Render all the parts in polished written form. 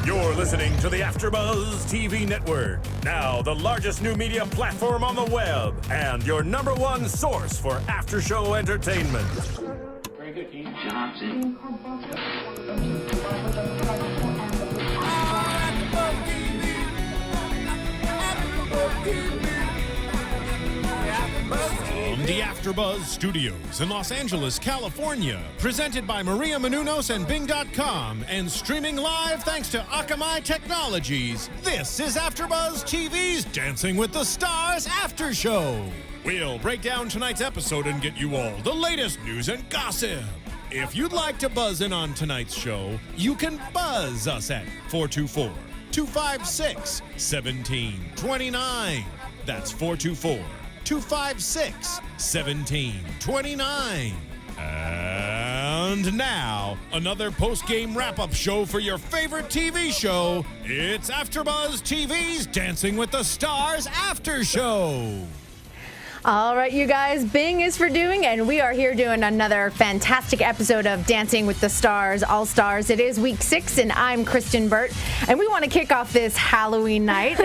You're listening to the AFTERBUZZ TV Network, now the largest new media platform on the web, and your #1 source for after-show entertainment. Very good, team. Johnson. From the AFTERBUZZ Studios in Los Angeles, California, presented by Maria Menounos and Bing.com, and streaming live thanks to Akamai Technologies, this is AFTERBUZZ TV's Dancing with the Stars After Show. We'll break down tonight's episode and get you all the latest news and gossip. If you'd like to buzz in on tonight's show, you can buzz us at 424-256-1729. That's 424-256-1729. And now, another post-game wrap-up show for your favorite TV show. It's AFTERBUZZ TV's Dancing with the Stars After Show. All right, you guys, Bing is for doing, and we are here doing another fantastic episode of Dancing with the Stars, All Stars. It is week 6, and I'm Kristyn Burt, and we want to kick off this Halloween night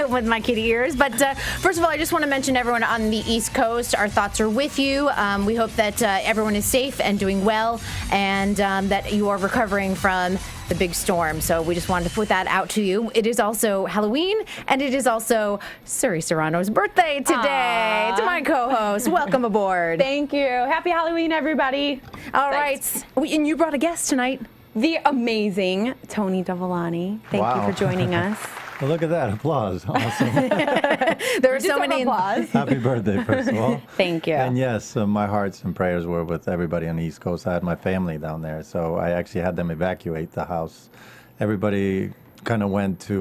with my kitty ears. But first of all, I just want to mention everyone on the East Coast, our thoughts are with you. We hope that everyone is safe and doing well, and that you are recovering from the big storm. So we just wanted to put that out to you. It is also Halloween, and it is also Suri Serano's birthday today. To my co-host, welcome aboard. Thank you. Happy Halloween, everybody. All right. And you brought a guest tonight. The amazing Tony Dovolani. Thank you for joining us. Well, look at that. Applause. Awesome. There are so many applause. Happy birthday, first of all. Thank you. And yes, my hearts and prayers were with everybody on the East Coast. I had my family down there, so I actually had them evacuate the house. Everybody kind of went to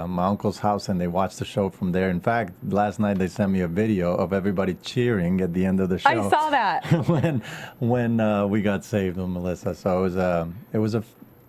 my uncle's house, and they watched the show from there. In fact, last night they sent me a video of everybody cheering at the end of the show. I saw that. when we got saved with Melissa. So it was a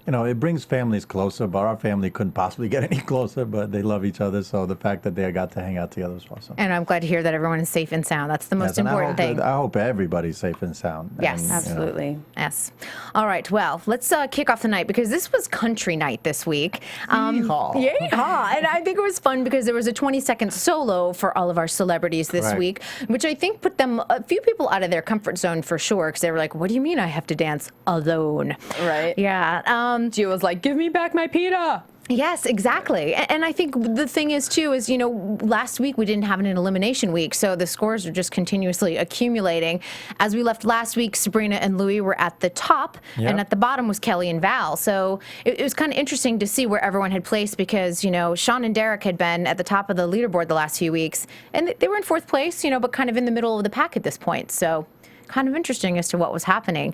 you know, it brings families closer, but our family couldn't possibly get any closer, but they love each other, so the fact that they got to hang out together was awesome. And I'm glad to hear that everyone is safe and sound. That's the most important thing. I hope everybody's safe and sound. Yes. And, absolutely. You know. Yes. All right, well, let's kick off the night, because this was country night this week. Yeehaw. Yeehaw. And I think it was fun because there was a 20-second solo for all of our celebrities this week, which I think put them, a few people out of their comfort zone for sure, because they were like, what do you mean I have to dance alone? Right. Yeah. Gio was like, give me back my pita. Yes, exactly. And I think the thing is, too, is, you know, last week we didn't have an elimination week, so the scores are just continuously accumulating. As we left last week, Sabrina and Louis were at the top, and at the bottom was Kelly and Val. So it was kind of interesting to see where everyone had placed, because, you know, Sean and Derek had been at the top of the leaderboard the last few weeks, and they were in 4th place, you know, but kind of in the middle of the pack at this point. So kind of interesting as to what was happening.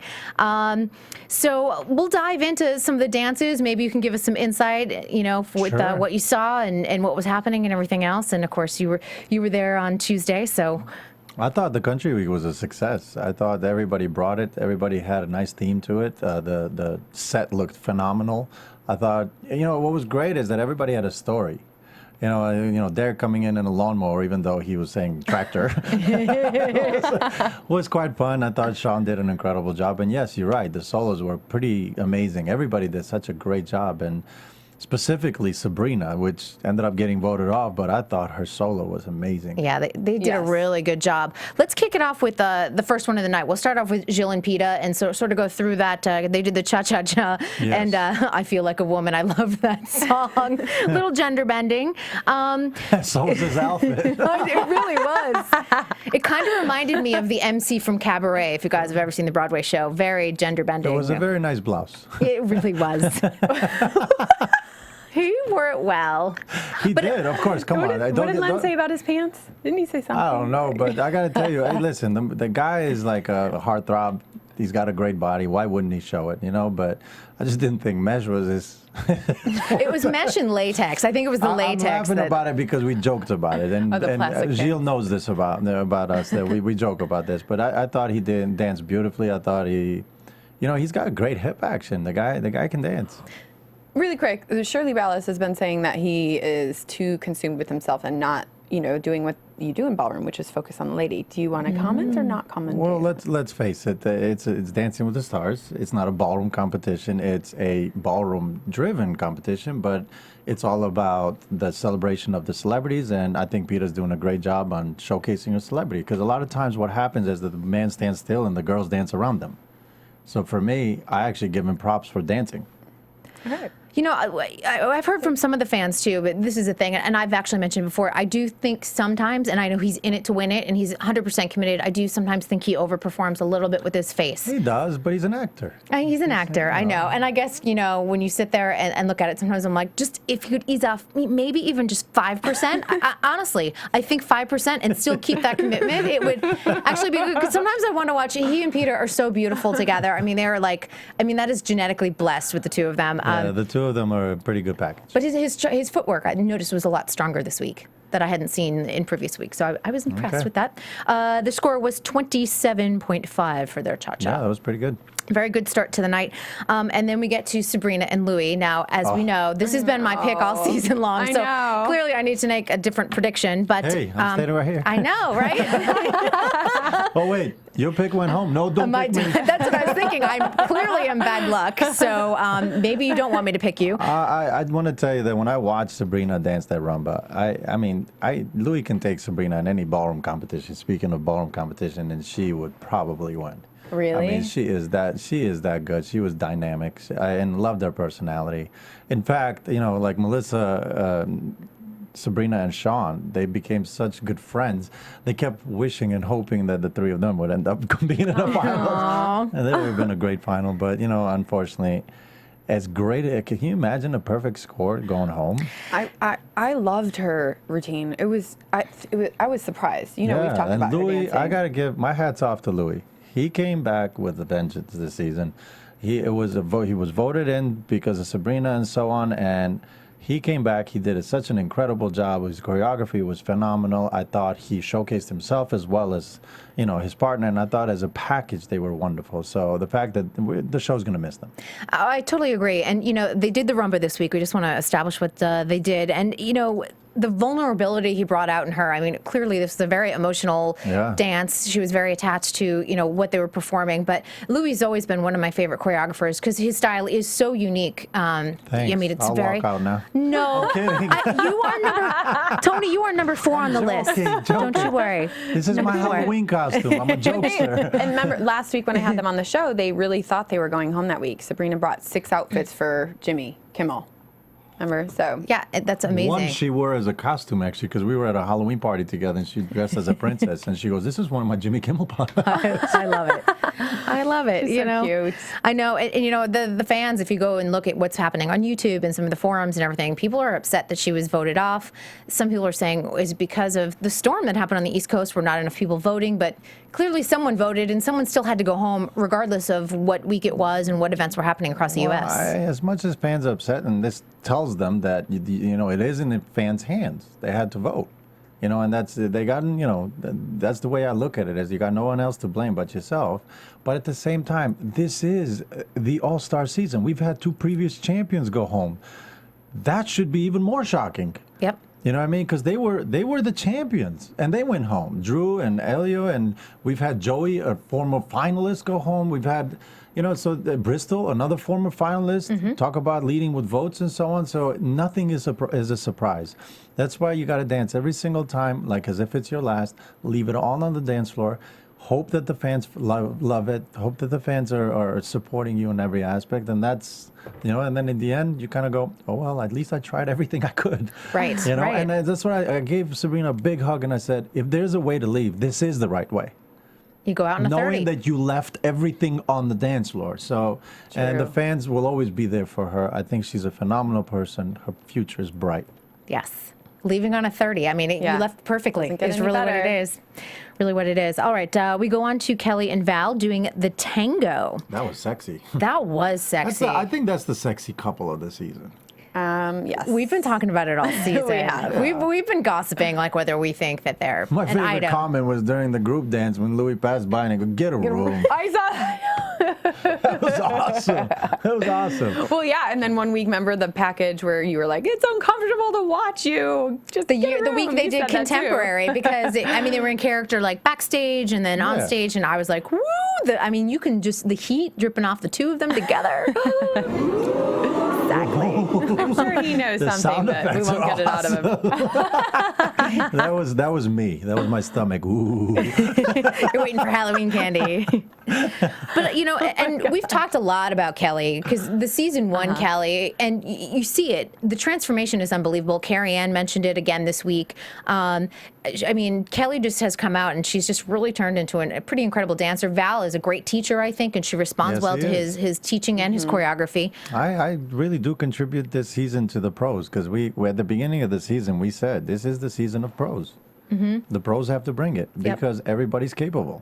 So we'll dive into some of the dances. Maybe you can give us some insight, you know, with what you saw and what was happening and everything else. And of course, you were there on Tuesday, so. I thought the Country Week was a success. I thought everybody brought it. Everybody had a nice theme to it. The set looked phenomenal. I thought, you know, what was great is that everybody had a story. You know, Derek coming in a lawnmower, even though he was saying tractor, was quite fun. I thought Sean did an incredible job. And yes, you're right. The solos were pretty amazing. Everybody did such a great job. And specifically Sabrina, which ended up getting voted off, but I thought her solo was amazing. Yeah, they did a really good job. Let's kick it off with the first one of the night. We'll start off with Gilles and Peta and sort of go through that. They did the cha-cha-cha, and I Feel Like a Woman. I love that song. Little gender bending. So was his outfit. It really was. It kind of reminded me of the MC from Cabaret, if you guys have ever seen the Broadway show. Very gender bending. It was a very nice blouse. It really was. He wore it well. He did, of course. Come on. What did Len say about his pants? Didn't he say something? I don't know, but I got to tell you, hey, listen, the guy is like a heartthrob. He's got a great body. Why wouldn't he show it, you know? But I just didn't think mesh was his. It was mesh and latex. I think it was the latex. I'm laughing about it because we joked about it. And, Gilles knows this about us, that we joke about this. But I thought he did dance beautifully. I thought he, you know, he's got great hip action. The guy can dance. Really quick, Shirley Ballas has been saying that he is too consumed with himself and not, you know, doing what you do in ballroom, which is focus on the lady. Do you want to comment or not comment? Well, let's face it. It's Dancing with the Stars. It's not a ballroom competition. It's a ballroom-driven competition, but it's all about the celebration of the celebrities. And I think Peter's doing a great job on showcasing a celebrity. Because a lot of times, what happens is that the man stands still and the girls dance around them. So for me, I actually give him props for dancing. Okay. You know, I've heard from some of the fans too, but this is the thing, and I've actually mentioned before, I do think sometimes, and I know he's in it to win it, and he's 100% committed, I do sometimes think he overperforms a little bit with his face. He does, but he's an actor. He's an actor, I know. And I guess, you know, when you sit there and look at it, sometimes I'm like, just if you could ease off, maybe even just 5%. Honestly, I think 5% and still keep that commitment, it would actually be good. Because sometimes I want to watch, he and Peter are so beautiful together. I mean, they're like, I mean, that is genetically blessed with the two of them. Yeah, the two of them are a pretty good package. But his footwork, I noticed, was a lot stronger this week that I hadn't seen in previous weeks. So I was impressed with that. The score was 27.5 for their cha-cha. Yeah, that was pretty good. Very good start to the night. And then we get to Sabrina and Louis. Now, as we know, this has been my pick all season long. So clearly I need to make a different prediction. But hey, I'm staying right here. I know, right? Oh, wait. Your pick went home. No, don't pick me. That's what I was thinking. I clearly am bad luck. So maybe you don't want me to pick you. I want to tell you that when I watched Sabrina dance that rumba, Louis can take Sabrina in any ballroom competition. Speaking of ballroom competition, and she would probably win. Really? I mean, she is that good. She was dynamic, and loved her personality. In fact, you know, like Melissa, Sabrina and Sean, they became such good friends. They kept wishing and hoping that the three of them would end up being in a final. And that would have been a great final. But, you know, unfortunately, as great, can you imagine a perfect score going home? I loved her routine. I was surprised. You know, we've talked about Louis, her dancing. I got to give my hats off to Louis. He came back with a vengeance this season. He was voted in because of Sabrina and so on, and he came back. He did such an incredible job. His choreography was phenomenal. I thought he showcased himself as well as, you know, his partner, and I thought as a package they were wonderful. So the fact that the show's going to miss them. I totally agree. And, you know, they did the rumba this week. We just want to establish what they did. And, you know, the vulnerability he brought out in her, I mean, clearly this was a very emotional dance. She was very attached to, you know, what they were performing. But Louis has always been one of my favorite choreographers because his style is so unique. Thanks. I mean, it's I'll very... walk out now. No. I'm kidding. You are Tony, you are number 4 on the list. Joking. Don't you worry. This is my Halloween costume. I'm a jokester. And remember, last week when I had them on the show, they really thought they were going home that week. Sabrina brought 6 outfits for Jimmy Kimmel. Remember? So yeah, that's amazing. One she wore as a costume, actually, because we were at a Halloween party together, and she dressed as a princess, and she goes, "This is one of my Jimmy Kimmel parties." I love it. I love it. She's you so know, cute. I know, and you know, the fans. If you go and look at what's happening on YouTube and some of the forums and everything, people are upset that she was voted off. Some people are saying is because of the storm that happened on the East Coast, where not enough people voting, but clearly someone voted, and someone still had to go home, regardless of what week it was and what events were happening across the U.S. As much as fans are upset, and this tells them that you know it is in the fans' hands. They had to vote, you know, and that's they got. You know, that's the way I look at it. As you got no one else to blame but yourself. But at the same time, this is the All-Star season. We've had 2 previous champions go home. That should be even more shocking. Yep. You know what I mean? Because they were the champions, and they went home. Drew and Elio, and we've had Joey, a former finalist, go home. We've had, you know, so Bristol, another former finalist, talk about leading with votes and so on. So nothing is a surprise. That's why you got to dance every single time, like as if it's your last. Leave it all on the dance floor. Hope that the fans love it. Hope that the fans are supporting you in every aspect. And that's, you know, and then in the end, you kind of go, oh, well, at least I tried everything I could. Right, You know, right. and that's why I gave Sabrina a big hug, and I said, if there's a way to leave, this is the right way. You go out in a 30. Knowing that you left everything on the dance floor. So, and the fans will always be there for her. I think she's a phenomenal person. Her future is bright. Yes. Leaving on a 30. I mean, you left perfectly. Doesn't get It's any really better. what it is. Really what it is. All right. We go on to Kelly and Val doing the tango. That was sexy. That was sexy. I think that's the sexy couple of the season. Yes. We've been talking about it all season. We have. We've been gossiping like whether we think that they're My an favorite item. comment was during the group dance when Louis passed by and he go, "Get a room." I saw. That was awesome. That was awesome. Well, yeah, and then one week, remember the package where you were like, it's uncomfortable to watch you. Just The week they did contemporary because they were in character like backstage and then on stage, and I was like, woo! You can just the heat dripping off the two of them together. Exactly. I'm sure he knows something, but we won't get it out of him. That was me. That was my stomach. Ooh. You're waiting for Halloween candy. But and we've talked a lot about Kelly because the season one Kelly, and you see it. The transformation is unbelievable. Carrie Ann mentioned it again this week. Kelly just has come out and she's just really turned into a pretty incredible dancer. Val is a great teacher, I think, and she responds well to his teaching and his choreography. I really do contribute this season to the pros because we at the beginning of the season we said this is the season of pros. The pros have to bring it because everybody's capable.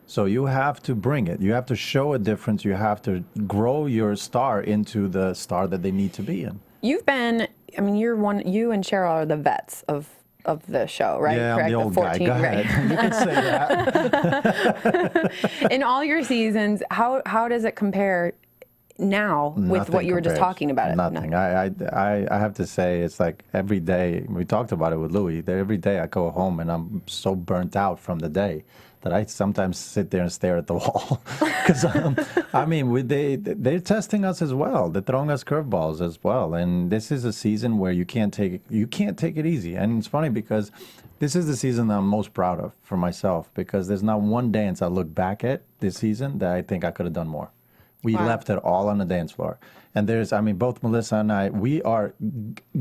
So you have to bring it. You have to show a difference. You have to grow your star into the star that they need to be in. You've been, you and Cheryl are the vets of the show, right? Yeah, correct? I'm the old guy. Go ahead. You can say that. In all your seasons, how does it compare now with what you were just talking about? Nothing. I have to say, it's like every day, we talked about it with Louis, that every day I go home and I'm so burnt out from the day that I sometimes sit there and stare at the wall. Because, they're testing us as well. They're throwing us curveballs as well. And this is a season where you can't take it easy. And it's funny because this is the season that I'm most proud of for myself because there's not one dance I look back at this season that I think I could have done more. We left it all on the dance floor. And both Melissa and I, we are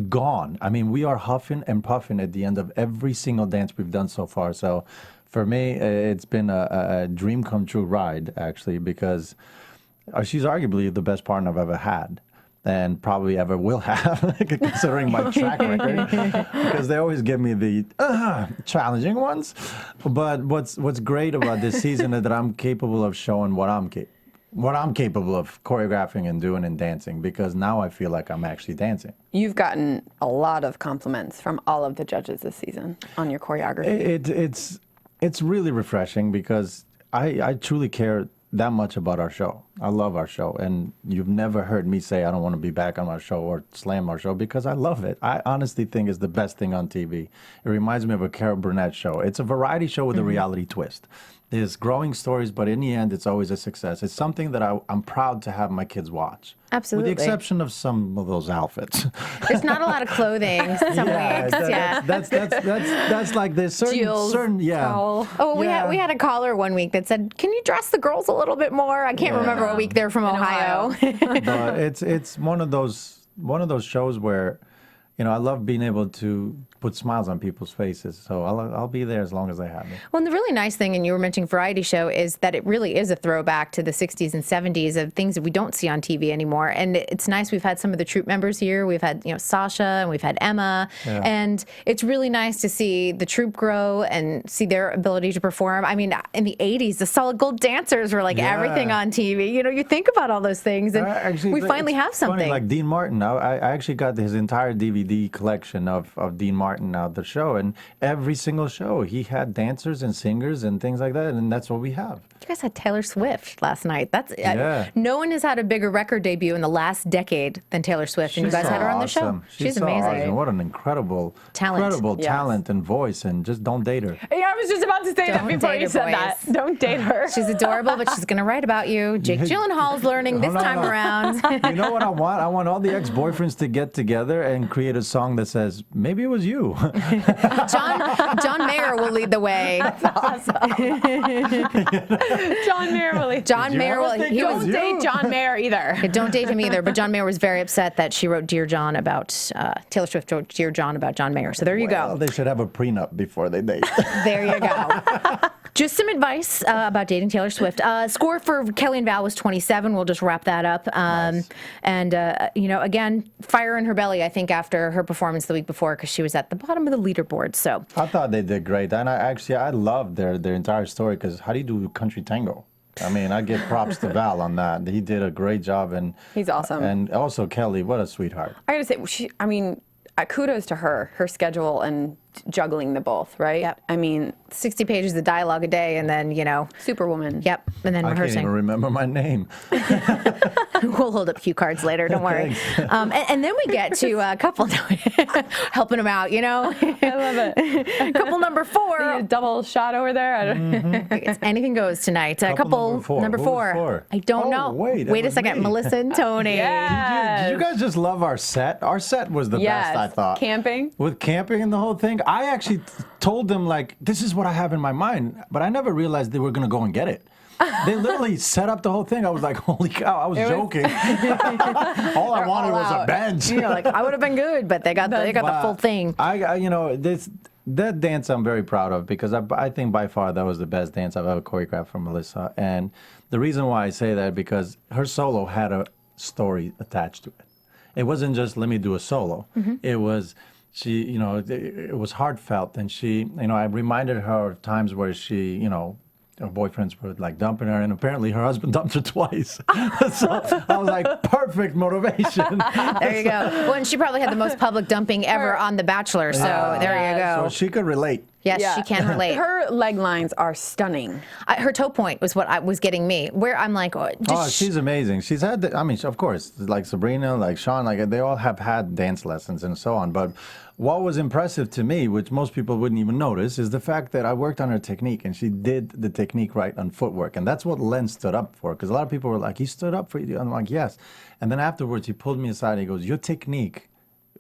gone. We are huffing and puffing at the end of every single dance we've done so far. So for me, it's been a dream come true ride, actually, because she's arguably the best partner I've ever had and probably ever will have, considering my track record, because they always give me the challenging ones. But what's great about this season is that I'm capable of showing what I'm capable of choreographing and doing and dancing, because now I feel like I'm actually dancing. You've gotten a lot of compliments from all of the judges this season on your choreography. It's really refreshing because I truly care that much about our show. I love our show, and you've never heard me say I don't want to be back on our show or slam our show because I love it. I honestly think it's the best thing on TV. It reminds me of a Carol Burnett show. It's a variety show with a reality twist. There's growing stories, but in the end, it's always a success. It's something that I'm proud to have my kids watch. Absolutely. With the exception of some of those outfits. There's not a lot of clothing some weeks. That's like there's certain towel. Oh, we had a caller one week that said, "Can you dress the girls a little bit more?" I can't remember what week they're from Ohio. But it's one of those shows where, I love being able to put smiles on people's faces. So I'll be there as long as they have me. Well, and the really nice thing, and you were mentioning variety show, is that it really is a throwback to the 60s and 70s of things that we don't see on TV anymore. And it's nice. We've had some of the troupe members here. We've had, Sasha, and we've had Emma. Yeah. And it's really nice to see the troupe grow and see their ability to perform. In the 80s, the Solid Gold Dancers were like everything on TV. You think about all those things, and we finally have something. Funny, like Dean Martin. I actually got his entire DVD collection of Dean Martin out the show, and every single show he had dancers and singers and things like that, and that's what we have. You guys had Taylor Swift last night. No one has had a bigger record debut in the last decade than Taylor Swift, and you guys had her on the show. She's amazing. Awesome. What an incredible talent and voice, and just don't date her. Yeah, I was just about to say that before you said that. Don't date her. She's adorable, but she's going to write about you. Jake Gyllenhaal's learning this time around. You know what I want? I want all the ex-boyfriends to get together and create a song that says, "Maybe it was you." John Mayer will lead the way. That's awesome. John Mayer will lead. Don't date John Mayer either. Don't date him either. But John Mayer was very upset that she wrote "Dear John" about Taylor Swift wrote "Dear John" about John Mayer. So there you go. They should have a prenup before they date. There you go. Just some advice about dating Taylor Swift. Score for Kelly and Val was 27. We'll just wrap that up. Nice. And, again, fire in her belly, I think, after her performance the week before, because she was at the bottom of the leaderboard. So I thought they did great. And I loved their entire story, because how do you do country tango? I give props to Val on that. He did a great job. And he's awesome. And also Kelly, what a sweetheart. I got to say, kudos to her schedule and juggling the both, right? Yep. I mean, 60 pages of dialogue a day, and then, Superwoman. Yep, and then I can't rehearsing. even remember my name. We'll hold up cue cards later, don't worry. And then we get to a couple, helping them out, I love it. Couple number 4. A double shot over there. I don't It's anything goes tonight. Couple number four. Who's four? I don't Oh, know. wait, that Wait a was second. me. Melissa and Tony. Did you guys just love our set? Our set was the best, I thought. Camping. With camping and the whole thing, I actually told them, like, this is what I have in my mind, but I never realized they were going to go and get it. They literally set up the whole thing. I was like, holy cow, I was joking. All I wanted was a bench. Like, I would have been good, but they got the full thing. That dance I'm very proud of, because I think by far that was the best dance I've ever choreographed for Melissa. And the reason why I say that, because her solo had a story attached to it. It wasn't just, let me do a solo. It was, it was heartfelt. And I reminded her of times where her boyfriends were like dumping her, and apparently her husband dumped her twice. So I was like, perfect motivation. There you go. Well, and she probably had the most public dumping ever on The Bachelor, so there you go. So she could relate. Yes, she can relate. Her leg lines are stunning. Her toe point was what was getting me, where I'm like, she's amazing. She's had, of course, like Sabrina, like Sean, like they all have had dance lessons and so on. But what was impressive to me, which most people wouldn't even notice, is the fact that I worked on her technique, and she did the technique right on footwork. And that's what Len stood up for, because a lot of people were like, he stood up for you. I'm like, yes. And then afterwards, he pulled me aside and he goes, your technique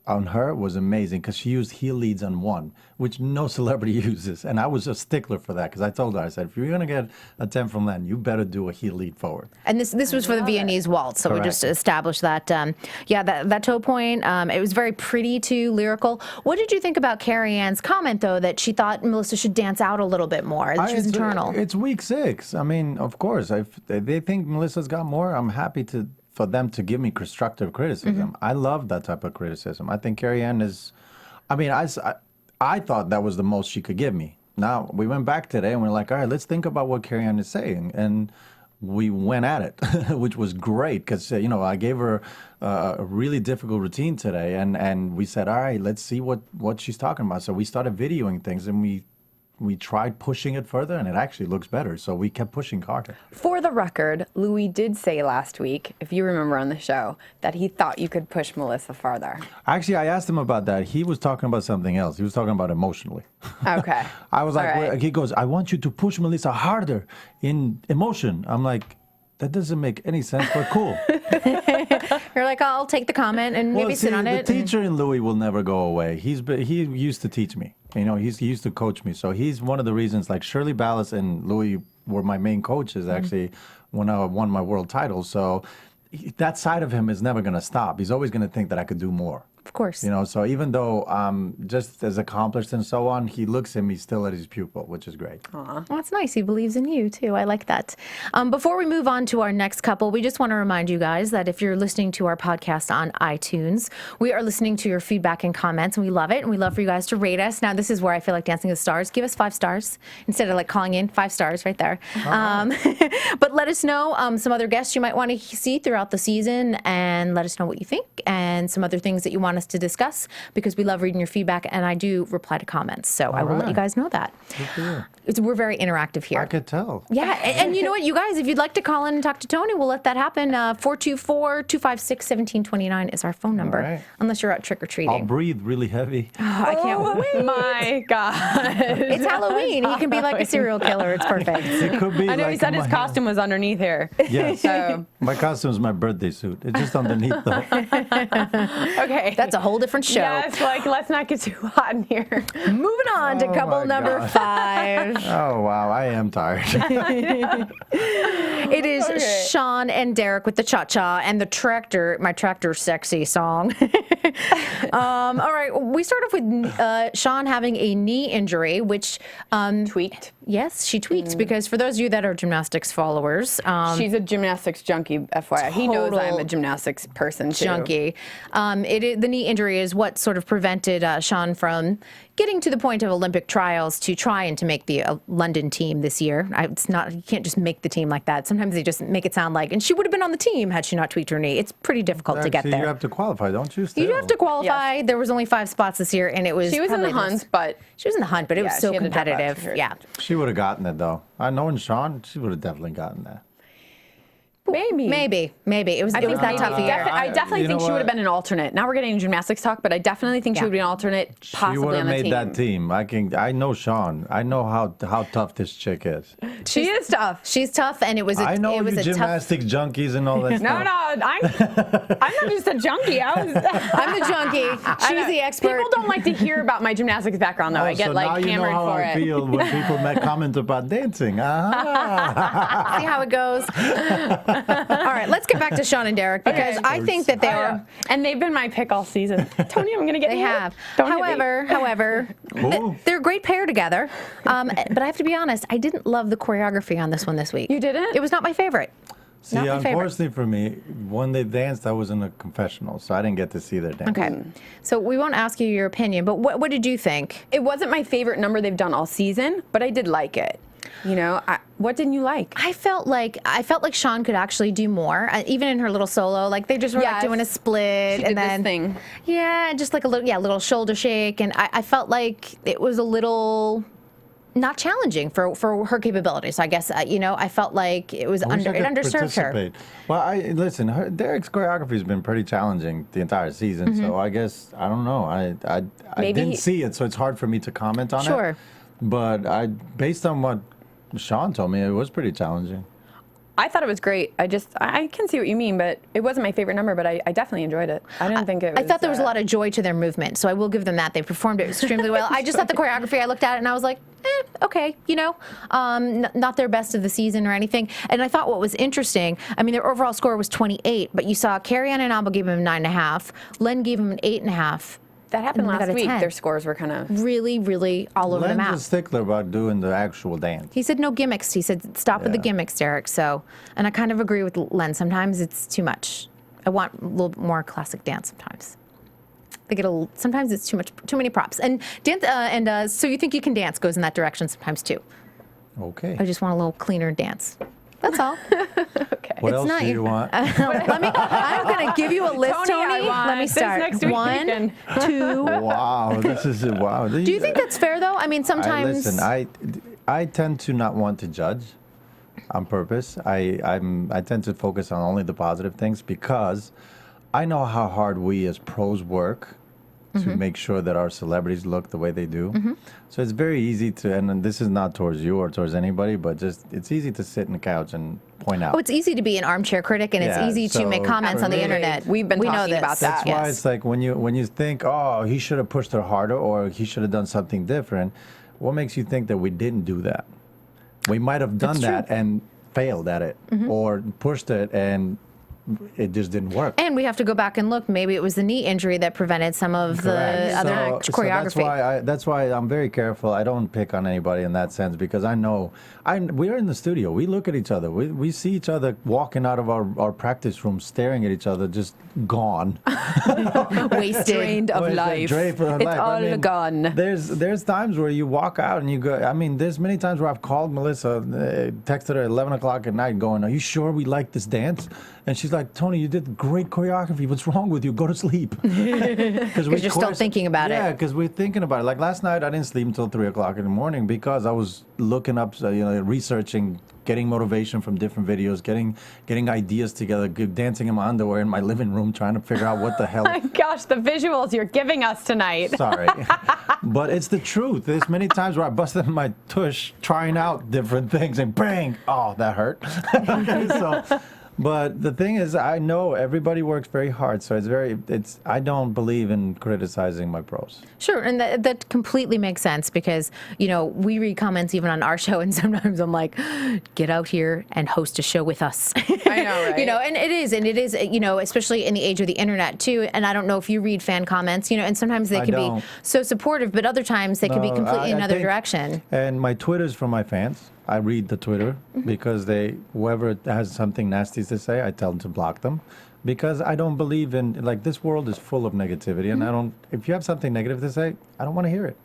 on her was amazing, because she used heel leads on one, which no celebrity uses. And I was a stickler for that, because I told her, I said, if you're going to get a 10 from Len, you better do a heel lead forward. And this was for the Viennese waltz, so we just established that. That toe point, it was very pretty too, lyrical. What did you think about Carrie Ann's comment, though, that she thought Melissa should dance out a little bit more, that she was internal? It's week 6. I mean, of course, if they think Melissa's got more, I'm happy for them to give me constructive criticism. I love that type of criticism. I think Carrie Ann is, I thought that was the most she could give me. Now, we went back today and we're like, all right, let's think about what Carrie Ann is saying. And we went at it, which was great, because, I gave her a really difficult routine today. And we said, all right, let's see what she's talking about. So we started videoing things, and we tried pushing it further, and it actually looks better. So we kept pushing harder. For the record, Louis did say last week, if you remember on the show, that he thought you could push Melissa farther. Actually, I asked him about that. He was talking about something else. He was talking about emotionally. Okay. I was like, right. He goes, I want you to push Melissa harder in emotion. I'm like, that doesn't make any sense, but cool. You're like, I'll take the comment and maybe sit on it. The teacher in Louis will never go away. He used to teach me. He used to coach me. So he's one of the reasons, like Shirley Ballas and Louis were my main coaches, actually, when I won my world title. So that side of him is never going to stop. He's always going to think that I could do more. Of course. So even though just as accomplished and so on, he looks at me still at his pupil, which is great. Well, that's nice. He believes in you, too. I like that. Before we move on to our next couple, we just want to remind you guys that if you're listening to our podcast on iTunes, we are listening to your feedback and comments, and we love it. And we love for you guys to rate us. Now, this is where I feel like Dancing with the Stars. Give us 5 stars instead of like calling in 5 stars right there. But let us know some other guests you might want to see throughout the season, and let us know what you think and some other things that you want us to discuss, because we love reading your feedback, and I do reply to comments, so I will let you guys know that. We're very interactive here. I could tell. Yeah, and you know what, you guys, if you'd like to call in and talk to Tony, we'll let that happen. 424-256-1729 is our phone number, right. Unless you're out trick-or-treating. I'll breathe really heavy. I can't wait. My God. It's Halloween. He can be like a serial killer. It's perfect. It could be. I know like he said his my- costume was underneath here. Yes. So, My costume is my birthday suit. It's just underneath though. okay. That's a whole different show. Yes, let's not get too hot in here. Moving on to Oh couple my number God. 5. Oh wow, I am tired. It is Sean and Derek with the cha-cha and the tractor, my tractor sexy song. All right, we start off with Sean having a knee injury, which Tweaked. Yes, she tweets because for those of you that are gymnastics followers, She's a gymnastics junkie, FYI. He knows I'm a gymnastics person too. junkie. The knee injury is what sort of prevented Sean from getting to the point of Olympic trials to try and to make the London team this year. It's not, you can't just make the team like that. Sometimes they just make it sound like, and she would have been on the team had she not tweaked her knee. It's pretty difficult to get there. You have to qualify, don't you? Still? You have to qualify. Yes. There was only 5 spots this year, and it was. She was in the hunt, but she was in the hunt, but it was so competitive. Yeah, she would have gotten it though. I know, in Sean, she would have definitely gotten that. Maybe. It was that tough a year. I definitely think she would have been an alternate. Now we're getting gymnastics talk, but I definitely think she would be an alternate, possibly on the team. She would have made that team. I know Sean. I know how tough this chick is. She is tough. She's tough, and it was. I know you gymnastics junkies and all that stuff. No, I'm not just a junkie. I'm the junkie. She's the expert. People don't like to hear about my gymnastics background, though. I get like hammered for it. Now you know how I feel when people comment about dancing. See how it goes. All right, let's get back to Sean and Derek because I think that they are, and they've been my pick all season. Tony, I'm going to get. They have. However, they're a great pair together. But I have to be honest, I didn't love the choreography on this one this week. You didn't? It was not my favorite. See, unfortunately for me, when they danced, I was in a confessional, so I didn't get to see their dance. Okay, so we won't ask you your opinion, but what did you think? It wasn't my favorite number they've done all season, but I did like it. You know, what didn't you like? I felt like Sean could actually do more, even in her little solo. Like they just were like doing a split, and then this thing. Yeah, just like a little shoulder shake, and I felt like it was a little not challenging for her capabilities. So I guess I felt like it was underserved her. Well, listen. Derek's choreography has been pretty challenging the entire season. Mm-hmm. So I guess I don't know. I didn't see it, so it's hard for me to comment on it. Sure. But based on what Sean told me, it was pretty challenging. I thought it was great. I can see what you mean, but it wasn't my favorite number, but I definitely enjoyed it. I didn't think it was... I thought there was a lot of joy to their movement, so I will give them that. They performed it extremely well. I just thought the choreography, I looked at it and I was like, okay, not their best of the season or anything. And I thought what was interesting, I mean, their overall score was 28, but you saw Carrie-Ann and Abel gave them 9.5, Len gave them an 8.5. That happened last week. Their scores were kind of really all over the map. Len's a stickler about doing the actual dance. He said no gimmicks. He said stop with the gimmicks, Derek. So, and I kind of agree with Len. Sometimes it's too much. I want a little more classic dance. Sometimes they get sometimes it's too many props. And dance. So you think you can dance goes in that direction sometimes too. Okay. I just want a little cleaner dance. That's all. Okay. What else do you want? I'm going to give you a list, Tony. Let me start. Next week 1, 2. Wow, this is wow. Do you think that's fair, though? I mean, sometimes. Listen, I tend to not want to judge on purpose. I tend to focus on only the positive things because I know how hard we as pros work to make sure that our celebrities look the way they do. Mm-hmm. So it's very easy to, and this is not towards you or towards anybody, but just it's easy to sit in the couch and point out. Oh, it's easy to be an armchair critic, and it's easy to make comments on the internet. We've been talking about that. That's why it's like when you think, oh, he should have pushed her harder or he should have done something different, what makes you think that we didn't do that? We might have done that and failed at it, or pushed it and it just didn't work. And we have to go back and look. Maybe it was the knee injury that prevented some of the other choreography. That's why I'm very careful. I don't pick on anybody in that sense because I know we're in the studio. We look at each other. We see each other walking out of our practice room, staring at each other, just gone. Wasted. Drained of life. It's all gone. There's times where you walk out and you go, I mean, there's many times where I've called Melissa, texted her at 11 o'clock at night going, are you sure we like this dance? And she's like, Tony, you did great choreography. What's wrong with you? Go to sleep. Because you're still thinking about it. Yeah, because we're thinking about it. Like last night, I didn't sleep until 3 o'clock in the morning because I was looking up, researching, getting motivation from different videos, getting ideas together, dancing in my underwear in my living room, trying to figure out what the hell. Oh my gosh, the visuals you're giving us tonight. Sorry. But it's the truth. There's many times where I busted my tush trying out different things and bang, oh, that hurt. But the thing is, I know everybody works very hard, so I don't believe in criticizing my pros. Sure, and that completely makes sense because, we read comments even on our show, and sometimes I'm like, get out here and host a show with us. I know, right? And it is, especially in the age of the internet too, and I don't know if you read fan comments, and sometimes they can be so supportive, but other times they can be completely in another direction. And my Twitter's from my fans. I read the Twitter because whoever has something nasty to say, I tell them to block them, because I don't believe in, this world is full of negativity, and if you have something negative to say, I don't want to hear it.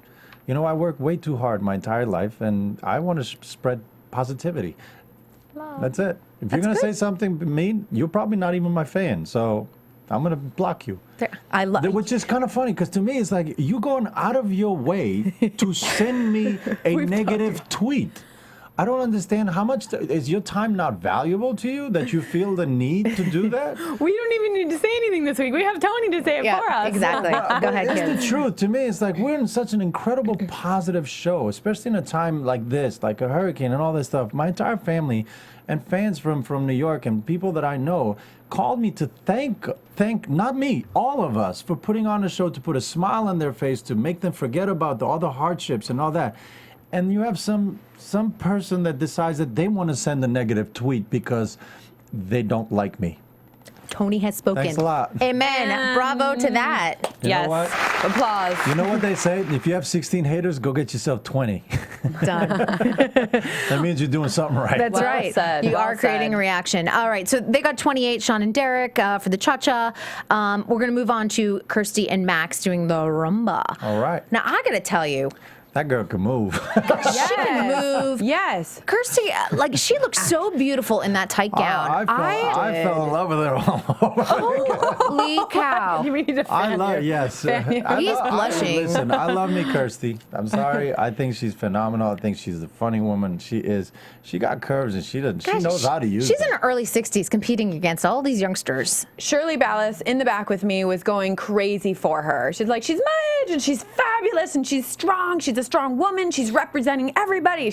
I work way too hard my entire life, and I want to spread positivity. That's it. If you're going to say something mean, you're probably not even my fan, so I'm going to block you. Which is kind of funny, because to me, it's like, you going out of your way to send me a negative tweet. I don't understand how much is your time not valuable to you that you feel the need to do that? We don't even need to say anything this week. We have Tony to say it for us. Exactly. Go ahead, It's kid. the truth. To me, it's like we're in such an incredible positive show, especially in a time like this, like a hurricane and all this stuff. My entire family and fans from New York and people that I know called me to thank not me, all of us, for putting on a show to put a smile on their face, to make them forget about all the hardships and all that. And you have some person that decides that they want to send a negative tweet because they don't like me. Tony has spoken. Thanks a lot. Amen. Bravo to that. You know what? Applause. You know what they say? If you have 16 haters, go get yourself 20. Done. That means you're doing something right. That's Well right. said. You Well are creating said. a reaction. All right. So they got 28, Sean and Derek for the cha-cha. We're going to move on to Kirsty and Max doing the rumba. All right. Now, I got to tell you, That girl can move. she can move. Yes. Kirsty, she looks so beautiful in that tight gown. I fell in love with her all over. Holy cow. We need to I love, yes. He's blushing. Listen, I love me Kirsty. I'm sorry. I think she's phenomenal. I think she's a funny woman. She got curves, and she knows how to use She's them. in her early 60s competing against all these youngsters. Shirley Ballas in the back with me was going crazy for her. She's like, she's my age and she's fabulous and she's strong. She's a strong woman. She's representing everybody.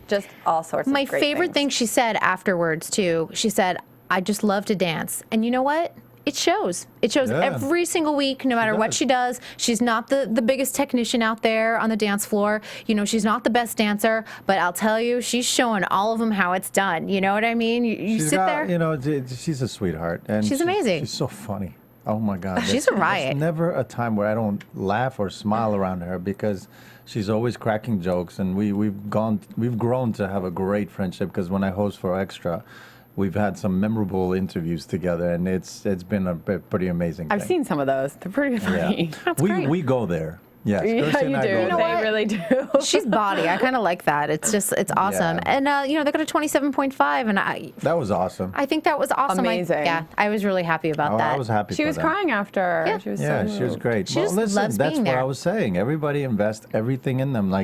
Just all sorts of My great favorite thing she said afterwards, too, she said, I just love to dance. And you know what? It shows. It shows Yeah. every single week, no matter what does. she does. She's not the biggest technician out there on the dance floor. She's not the best dancer, but I'll tell you, she's showing all of them how it's done. You know what I mean? You sit there. She's a sweetheart. And She's amazing. She's so funny. Oh, my God. She's a riot. There's never a time where I don't laugh or smile around her, because she's always cracking jokes. And we've grown to have a great friendship, because when I host for Extra, we've had some memorable interviews together, and it's been a pretty amazing I've thing. seen some of those. They're pretty funny. That's we great. We go there. Yes, Yeah, Kristyn and you I do. go They there. really do. She's body. I kind of like that. It's awesome. Yeah. And, they got a 27.5, and That was awesome. I think that was awesome. Amazing. I was really happy about that. I was happy She for was them. crying after. Yeah. She was Yeah, so she was moved. great. She Well, just listen, loves that's being what there. I was saying. Everybody invest everything in them.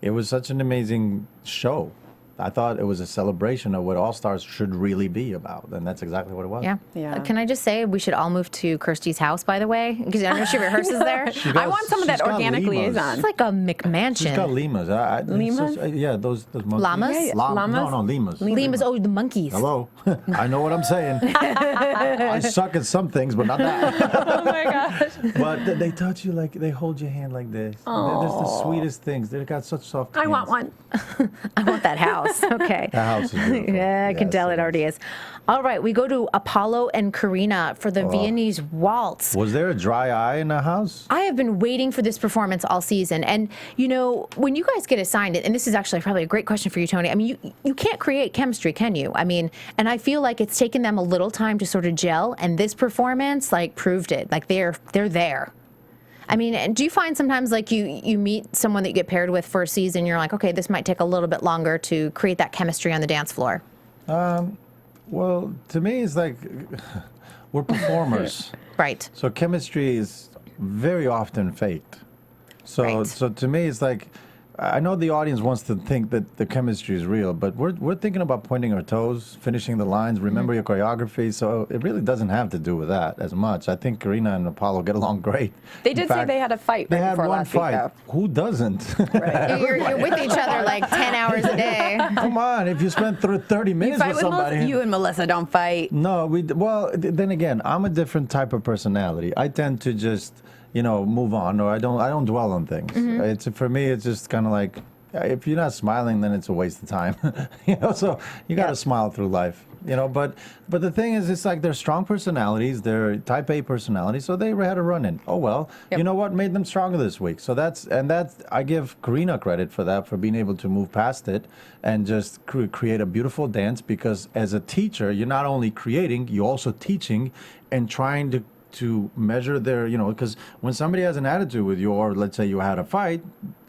It was such an amazing show. I thought it was a celebration of what All Stars should really be about, and that's exactly what it was. Yeah. Yeah. Can I just say we should all move to Kirsty's house, by the way? Because I know she reverses there. I want some of that she's got organic limos. liaison. It's like a McMansion. She's got llamas. Llamas? Yeah, those monkeys. Llamas? Yeah, llamas? No, llamas. Lima's, oh, the monkeys. Hello. I know what I'm saying. I suck at some things, but not that. Oh my gosh. But they touch you they hold your hand like this. They're the sweetest things. They've got such soft hands. I want one. I want that house. Okay. That house is beautiful. Yeah, I can tell it is. already is. All right, we go to Apollo and Karina for the Viennese waltz. Was there a dry eye in the house? I have been waiting for this performance all season. And, when you guys get assigned, and this is actually probably a great question for you, Tony. I mean, you can't create chemistry, can you? I mean, and I feel like it's taken them a little time to sort of gel, and this performance, proved it. They're there. I mean, and do you find sometimes you meet someone that you get paired with for a season, you're like, okay, this might take a little bit longer to create that chemistry on the dance floor? Well, to me, it's we're performers. Right. So chemistry is very often faked. So Right. so to me, it's I know the audience wants to think that the chemistry is real, but we're thinking about pointing our toes, finishing the lines, remember your choreography. So it really doesn't have to do with that as much. I think Karina and Apollo get along great. They did say they had a fight They right had before one last fight. week, Who doesn't? Right. You're with each other like 10 hours a day. Come on, if you spend 30 minutes Fight with with somebody. Melissa? You and Melissa don't fight. No, then again, I'm a different type of personality. I tend to just, move on, or I don't dwell on things. It's for me, it's just kind of like, if you're not smiling, then it's a waste of time. So you got to smile through life. But the thing is, it's like they're strong personalities. They're type A personalities, so they had a run in. Oh well, you know what made them stronger this week? So that's I give Karina credit for that, for being able to move past it and just create a beautiful dance. Because as a teacher, you're not only creating, you're also teaching and trying to measure their, because when somebody has an attitude with you, or let's say you had a fight,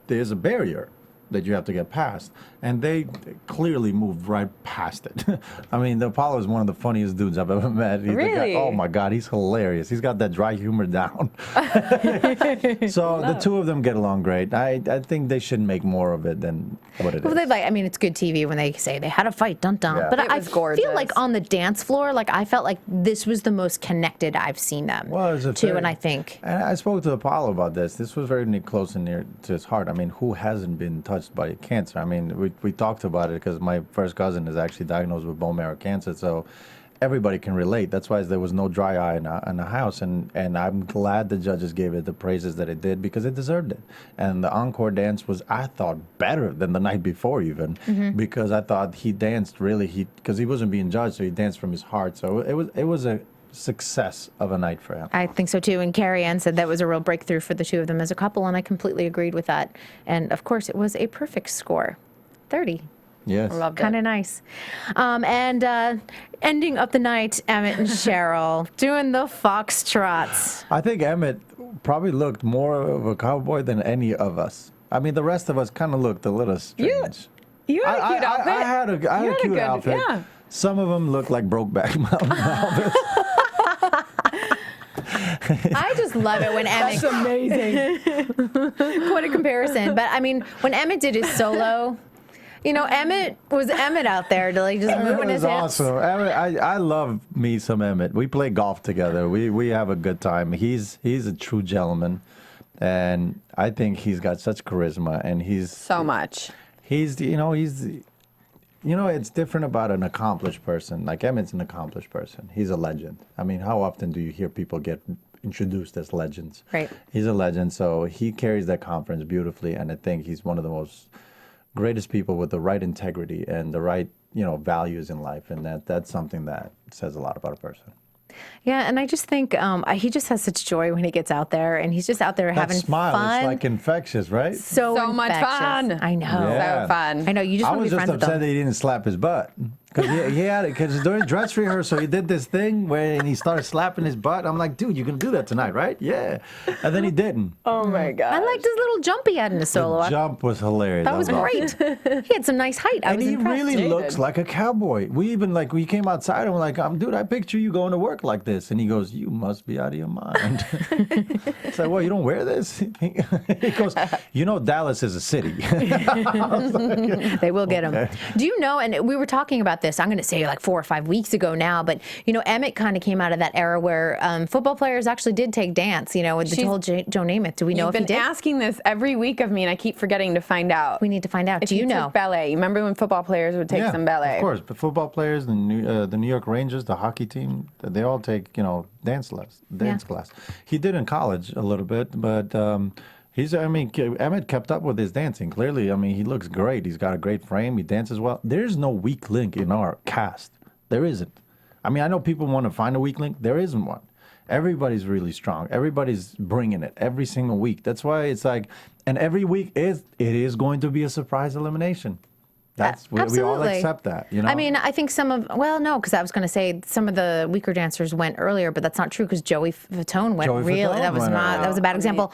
there's a barrier that you have to get past, and they clearly moved right past it. I mean, the Apollo is one of the funniest dudes I've ever met. Really? Oh my God, he's hilarious. He's got that dry humor down. So the two of them get along great. I think they should make more of it than what it is. It's good TV when they say they had a fight, dun dun. Yeah. But It I was gorgeous. feel like on the dance floor, I felt like this was the most connected I've seen them. Well, it's and I think. And I spoke to Apollo about this. This was very close and near to his heart. I mean, who hasn't been touched by cancer? I mean, we talked about it because my first cousin is actually diagnosed with bone marrow cancer, so everybody can relate. That's why there was no dry eye in the house, and I'm glad the judges gave it the praises that it did, because it deserved it. And the encore dance was, I thought, better than the night before even, because I thought he danced because he wasn't being judged, so he danced from his heart. So it was a success of a night for him. I think so too. And Carrie Ann said that was a real breakthrough for the two of them as a couple, and I completely agreed with that. And of course, it was a perfect score, 30. Yes. Loved Kind it. of nice. And ending up the night, Emmett and Cheryl doing the foxtrots. I think Emmett probably looked more of a cowboy than any of us. I mean, the rest of us kind of looked a little strange. You had a cute outfit. I had a cute outfit. Yeah. Some of them looked like Brokeback Mountain outfits. I just love it when Emmett. That's amazing. What a comparison. But I mean, when Emmett did his solo, Emmett was Emmett out there to just moving his hips. Awesome. I love me some Emmett. We play golf together. We have a good time. He's a true gentleman, and I think he's got such charisma, and he's So much. It's different about an accomplished person. Like Emmett's an accomplished person. He's a legend. I mean, how often do you hear people get introduced as legends? Right. He's a legend, so he carries that conference beautifully, and I think he's one of the most greatest people with the right integrity and the right, values in life, and that's something that says a lot about a person. Yeah, and I just think he just has such joy when he gets out there, and he's just out there That having smile, fun. it's like infectious, right? So much infectious. fun. I know. Yeah. So fun. I know. You just I want to was be just friends with upset them. that he didn't slap his butt. Because during dress rehearsal, he did this thing where he started slapping his butt. I'm like, dude, you're going to do that tonight, right? Yeah. And then he didn't. Oh my God. I liked his little jump he had in his solo. The jump was hilarious. That was awesome. great. He had some nice height. I And was he impressed. really looks like a cowboy. We came outside and we're like, dude, I picture you going to work like this. And he goes, you must be out of your mind. It's like, well, you don't wear this? He goes, Dallas is a city. They will get him. Do you know, and we were talking about this, I'm going to say like 4 or 5 weeks ago now, but, Emmett kind of came out of that era where football players actually did take dance, with the whole Joe Namath. Do we know You've if he been did? asking this every week of me, and I keep forgetting to find out. We need to find out. If Do you he know? took ballet. You remember when football players would take some ballet? Of course. But football players, the New York Rangers, the hockey team, they all take, dance class. He did in college a little bit, but Emmett kept up with his dancing. Clearly, he looks great. He's got a great frame. He dances well. There's no weak link in our cast. There isn't. I know people want to find a weak link. There isn't one. Everybody's really strong. Everybody's bringing it every single week. That's why it's like, and every week it is going to be a surprise elimination. We all Absolutely. accept that. I think because I was going to say some of the weaker dancers went earlier, but that's not true because Joey Fatone went really. That was a bad example.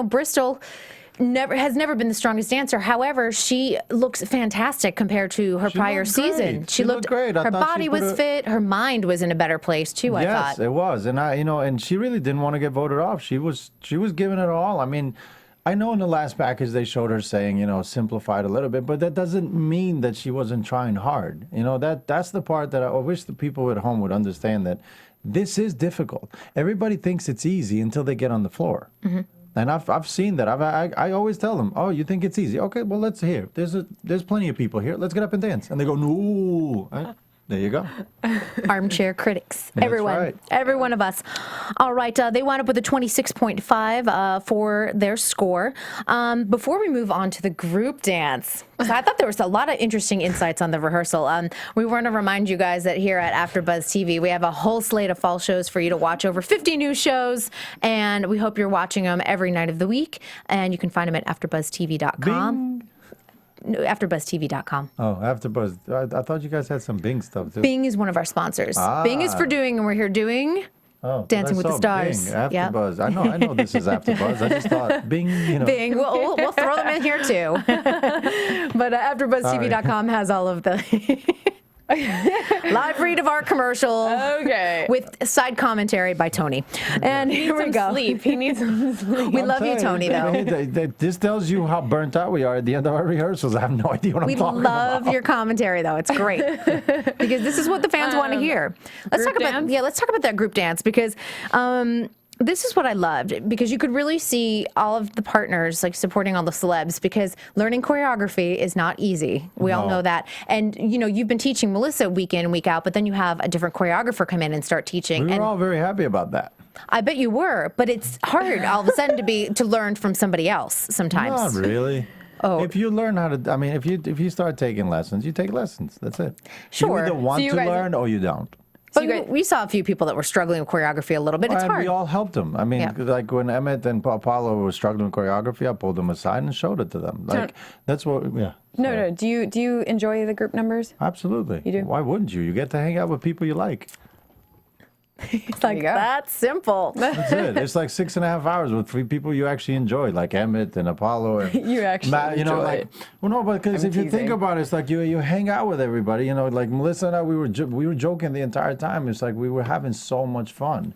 Bristol has never been the strongest dancer. However, she looks fantastic compared to her prior season. Great. She looked great. Her body was fit. Her mind was in a better place too. I thought. Yes, it was, and and she really didn't want to get voted off. She was giving it all. I know in the last package they showed her saying, you know, simplified a little bit, but that doesn't mean that she wasn't trying hard. You know, that's the part that I wish the people at home would understand, that this is difficult. Everybody thinks it's easy until they get on the floor. And I've seen that. I always tell them, oh, you think it's easy? Okay, well, let's hear. There's plenty of people here. Let's get up and dance. And they go, no. There you go. Armchair critics. That's Everyone. right. Every one of us. All right. They wound up with a 26.5 for their score. Before we move on to the group dance, so I thought there was a lot of interesting insights on the rehearsal. We want to remind you guys that here at AfterBuzz TV, we have a whole slate of fall shows for you to watch, over 50 new shows, and we hope you're watching them every night of the week. And you can find them at AfterBuzzTV.com. Bing. No, AfterBuzzTV.com. Oh, AfterBuzz. I thought you guys had some Bing stuff, too. Bing is one of our sponsors. Bing is for doing, and we're here doing Dancing with the Stars. Bing, AfterBuzz. Yep. I know this is AfterBuzz. I just thought Bing, you know. Bing. We'll throw them in here, too. But AfterBuzzTV.com has all of the live read of our commercial. Okay. With side commentary by Tony. And here we go. Sleep. He needs some sleep. We love you, Tony, though. This tells you how burnt out we are at the end of our rehearsals. I have no idea what I'm talking about. We love your commentary, though. It's great. Because this is what the fans want to hear. Let's talk about that group dance, because this is what I loved, because you could really see all of the partners like supporting all the celebs, because learning choreography is not easy. We all know that. And, you know, you've been teaching Melissa week in and week out, but then you have a different choreographer come in and start teaching. We were all very happy about that. I bet you were, but it's hard all of a sudden to learn from somebody else sometimes. Not really. Oh. If you learn how to, I mean, if you start taking lessons, you take lessons. That's it. Sure. You either want to learn or you don't. But we saw a few people that were struggling with choreography a little bit. It's and hard. we all helped them. I mean, like when Emmett and Apollo were struggling with choreography, I pulled them aside and showed it to them. Like, that's what, No. Do you enjoy the group numbers? Absolutely. You do? Why wouldn't you? You get to hang out with people you like. It's like that simple. That's it. It's like 6.5 hours with 3 people you actually enjoy, like Emmett and Apollo. And You actually Matt, you know, enjoy like, it. well, no, but because I'm if you think teasing. about it, it's like you hang out with everybody. You know, like Melissa and I, we were joking the entire time. It's like we were having so much fun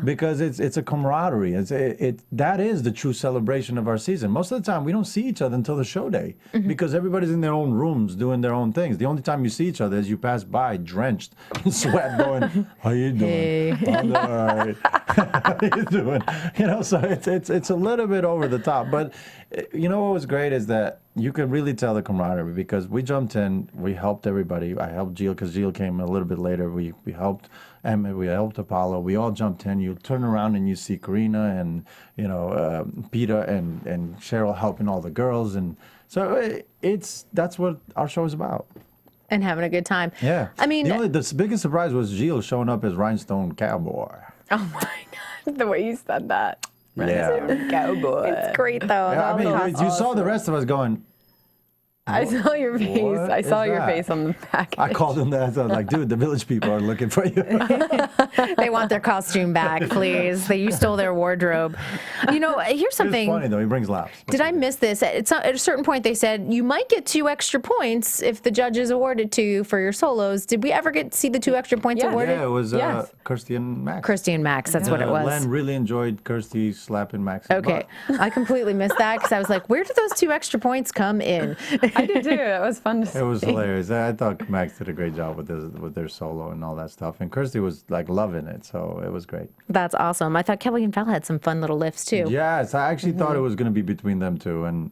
because it's a camaraderie. That is the true celebration of our season. Most of the time, we don't see each other until the show day because everybody's in their own rooms doing their own things. The only time you see each other is you pass by drenched in sweat, going, "How you doing? Hey. I'm all right. How you doing?" You know, so it's a little bit over the top, but you know what was great is that you could really tell the camaraderie because we jumped in, we helped everybody. I helped Jill because Jill came a little bit later. We helped Emmett, we helped Apollo. We all jumped in. You turn around and you see Karina and Peter and Cheryl helping all the girls, and so that's what our show is about. And having a good time. Yeah. I mean, the biggest surprise was Jill showing up as Rhinestone Cowboy. Oh my God, the way you said that. Yeah. Cowboy. it's great though. Yeah, I all the mean, costumes. you saw the rest of us going. I saw your face. What I saw is your that? face on the package. I called him that. I was like, dude, the village people are looking for you. They want their costume back, please. You stole their wardrobe. You know, here's something. It's funny though. He brings laughs. Did I miss this? At a certain point, they said you might get 2 extra points if the judges awarded to you for your solos. Did we ever get to see the 2 extra points Yes. awarded? Yeah, it was Yes. Kirsty and Max. Kirsty and Max, that's what it was. Len really enjoyed Kirsty slapping Max. in the Okay, butt. I completely missed that because I was like, where did those 2 extra points come in? I did too. It was fun to see. It was hilarious. I thought Max did a great job with their solo and all that stuff, and Kirsty was like loving it, so it was great. That's awesome. I thought Kelly and Val had some fun little lifts too. Yes, I actually thought it was going to be between them two, and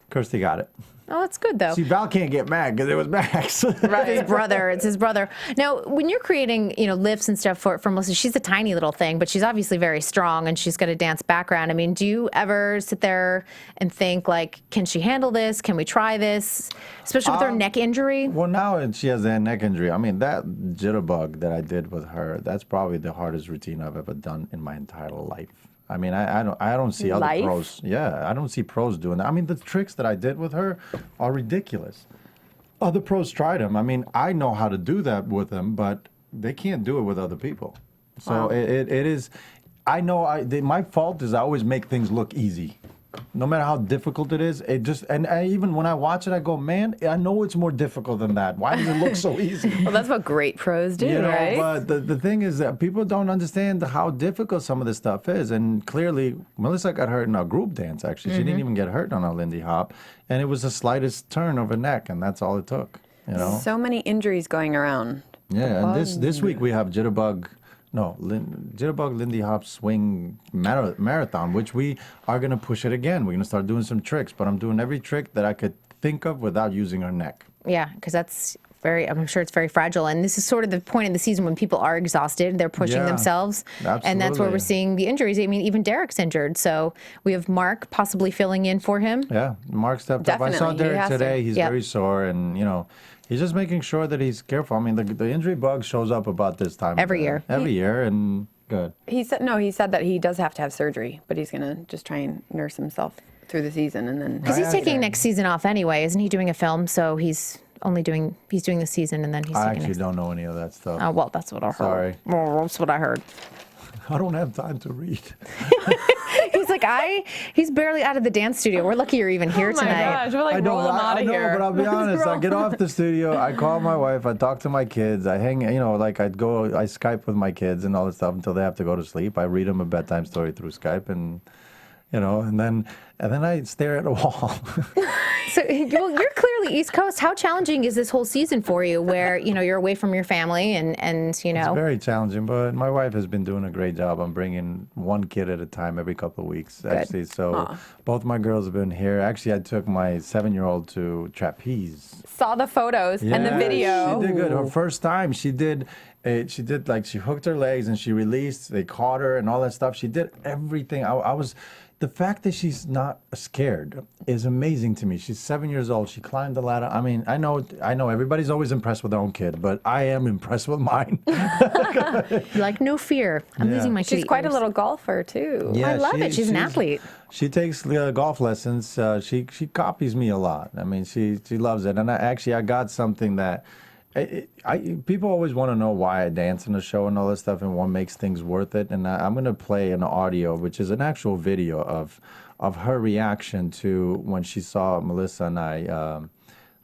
Kirsty got it. Oh, that's good though. See, Val can't get mad because it was Max. Right. His brother. It's his brother. Now, when you're creating, lifts and stuff for Melissa, she's a tiny little thing, but she's obviously very strong and she's got a dance background. I mean, do you ever sit there and think like, can she handle this? Can we try this? Especially with her neck injury. Well, now she has that neck injury. I mean, that jitterbug that I did with her, that's probably the hardest routine I've ever done in my entire life. I mean, I don't see other Life? pros. Yeah, I don't see pros doing that. I mean, the tricks that I did with her are ridiculous. Other pros tried them. I mean, I know how to do that with them, but they can't do it with other people. So it is. I know my fault is I always make things look easy. no matter how difficult it is, it just, and even when I watch it, I go, man, I know it's more difficult than that. Why does it look so easy? Well, that's what great pros do, right? But the thing is that people don't understand how difficult some of this stuff is. And clearly, Melissa got hurt in our group dance, actually. She didn't even get hurt on our Lindy Hop. And it was the slightest turn of her neck, and that's all it took, you know? So many injuries going around. Yeah, and this week we have Jitterbug Lindy Hop Swing Marathon, which we are going to push it again. We're going to start doing some tricks, but I'm doing every trick that I could think of without using her neck. Yeah, because that's I'm sure it's very fragile. And this is sort of the point of the season when people are exhausted, they're pushing themselves. Absolutely. And that's where we're seeing the injuries. I mean, even Derek's injured. So we have Mark possibly filling in for him. Yeah, Mark stepped up. I saw Derek today. He's very sore, and, you know, he's just making sure that he's careful. I mean, the injury bug shows up about this time. Every year. Every year, and good. He said that he does have to have surgery, but he's going to just try and nurse himself through the season, and then... Because he's taking next season off anyway. Isn't he doing a film? So he's doing the season, and then he's I taking actually don't know any of that stuff. Oh, well, that's what I heard. Sorry. Well, that's what I heard. I don't have time to read. He's like, he's barely out of the dance studio. We're lucky you're even here tonight. Oh my gosh, we're like rolling out of here. I know, but I'll be honest. I get off the studio, I call my wife, I talk to my kids, I hang, you know, like I Skype with my kids and all this stuff until they have to go to sleep. I read them a bedtime story through Skype, and, you know, and then I stare at a wall. So, well, you're clearly East Coast. How challenging is this whole season for you, where, you know, you're away from your family and you know? It's very challenging, but my wife has been doing a great job. I'm bringing one kid at a time every couple of weeks, actually. So both my girls have been here. Actually, I took my 7-year-old to trapeze. Saw the photos and the video. She did good. Her first time, she hooked her legs and she released. They caught her and all that stuff. She did everything. The fact that she's not scared is amazing to me. She's 7 years old. She climbed the ladder. I mean, I know everybody's always impressed with their own kid, but I am impressed with mine. You're like, no fear. I'm losing my kid. She's quite a little golfer, too. Yeah, I love it. She's an athlete. She takes golf lessons. She copies me a lot. I mean, she loves it. And I got something that... people always want to know why I dance in the show and all this stuff and what makes things worth it. And I'm going to play an audio, which is an actual video of her reaction to when she saw Melissa and I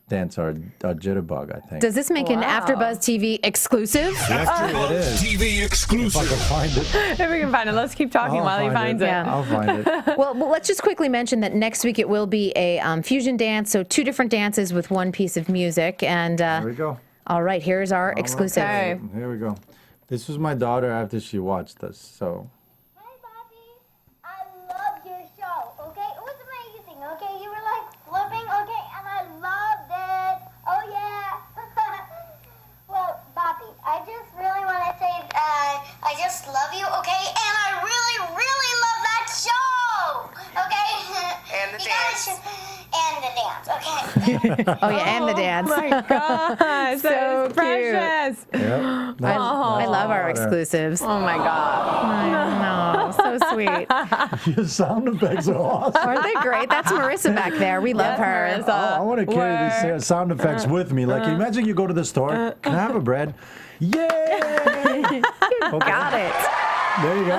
dance our jitterbug, I think. Does this make an AfterBuzz TV exclusive? It is. TV exclusive. If I can find it. If we can find it, let's keep talking while he finds it. Yeah. I'll find it. Well, let's just quickly mention that next week it will be a fusion dance, so 2 different dances with 1 piece of music. And Here we go. All right, here's our exclusive. Okay. Here we go. This was my daughter after she watched us, so. Hi, Bobby. I loved your show, okay? It was amazing, okay? You were like flipping, okay? And I loved it. Oh, yeah. Well, Bobby, I just really want to say I just love you, okay? And I really, really love that show, okay? And the dance. And the dance, okay? Oh, yeah, and the dance. Oh, my gosh. So cute. Precious. Yep. I love our exclusives. Oh, my God. I know, so sweet. Your sound effects are awesome. Aren't they great? That's Marissa back there. We love her. Marissa. I want to carry these sound effects with me. Like, imagine you go to the store. Can I have a bread? Yay! Got it. There you go.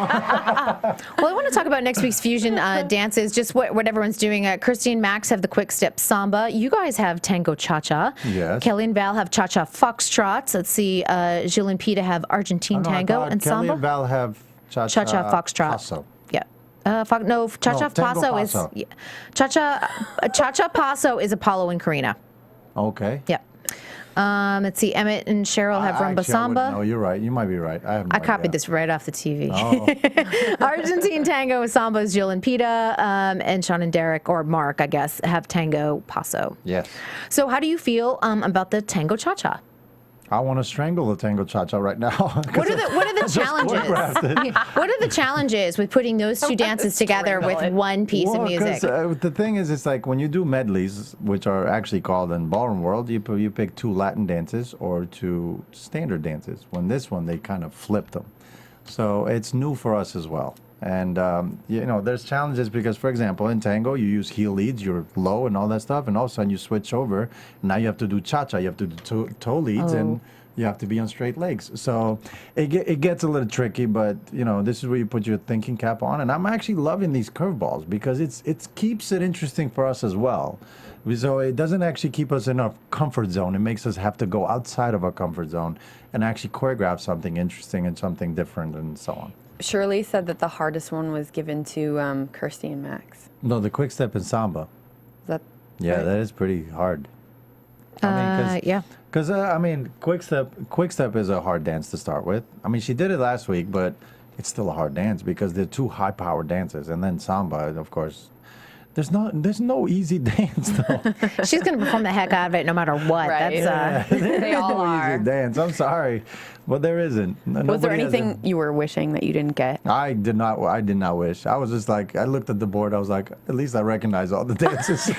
Well, I want to talk about next week's fusion dances, just what everyone's doing. Kristyn and Max have the quick step samba. You guys have tango cha-cha. Yes. Kelly and Val have cha-cha foxtrots. Let's see, Jill and Peta have Argentine tango and Kelly samba. and Val have cha-cha foxtrot. paso. Yeah. Cha-cha tango paso paso. is cha-cha paso is Apollo and Karina. Okay. Yeah. Let's see, Emmett and Cheryl have rumba samba. No, you're right. You might be right. I copied this right off the TV. Oh. Argentine tango with samba is Jill and Peta, and Sean and Derek, or Mark, I guess, have tango paso. Yes. So how do you feel about the tango cha-cha? I want to strangle the tango cha-cha right now. What are the challenges? What are the challenges with putting those 2 dances together with 1 piece of music? The thing is, it's like when you do medleys, which are actually called in ballroom world, you pick 2 Latin dances or 2 standard dances. When this one, they kind of flipped them. So it's new for us as well. And, you know, there's challenges because, for example, in tango, you use heel leads, you're low and all that stuff, and all of a sudden you switch over. Now you have to do cha-cha. You have to do toe leads, and you have to be on straight legs. So it gets a little tricky, but this is where you put your thinking cap on. And I'm actually loving these curveballs because it keeps it interesting for us as well. So it doesn't actually keep us in our comfort zone. It makes us have to go outside of our comfort zone and actually choreograph something interesting and something different and so on. Shirley said that the hardest one was given to Kristyn and Max. No, the quick step in samba. Is that Yeah, right? that is pretty hard. Yeah. Because quick step is a hard dance to start with. I mean, she did it last week, but it's still a hard dance because they're two high-powered dances. And then samba, of course, there's no easy dance though. She's going to perform the heck out of it no matter what. Right. That's They all are. Easy dance. I'm sorry, but there isn't. Was there anything you were wishing that you didn't get? I did not wish. I was just like, I looked at the board. I was like, at least I recognize all the dances.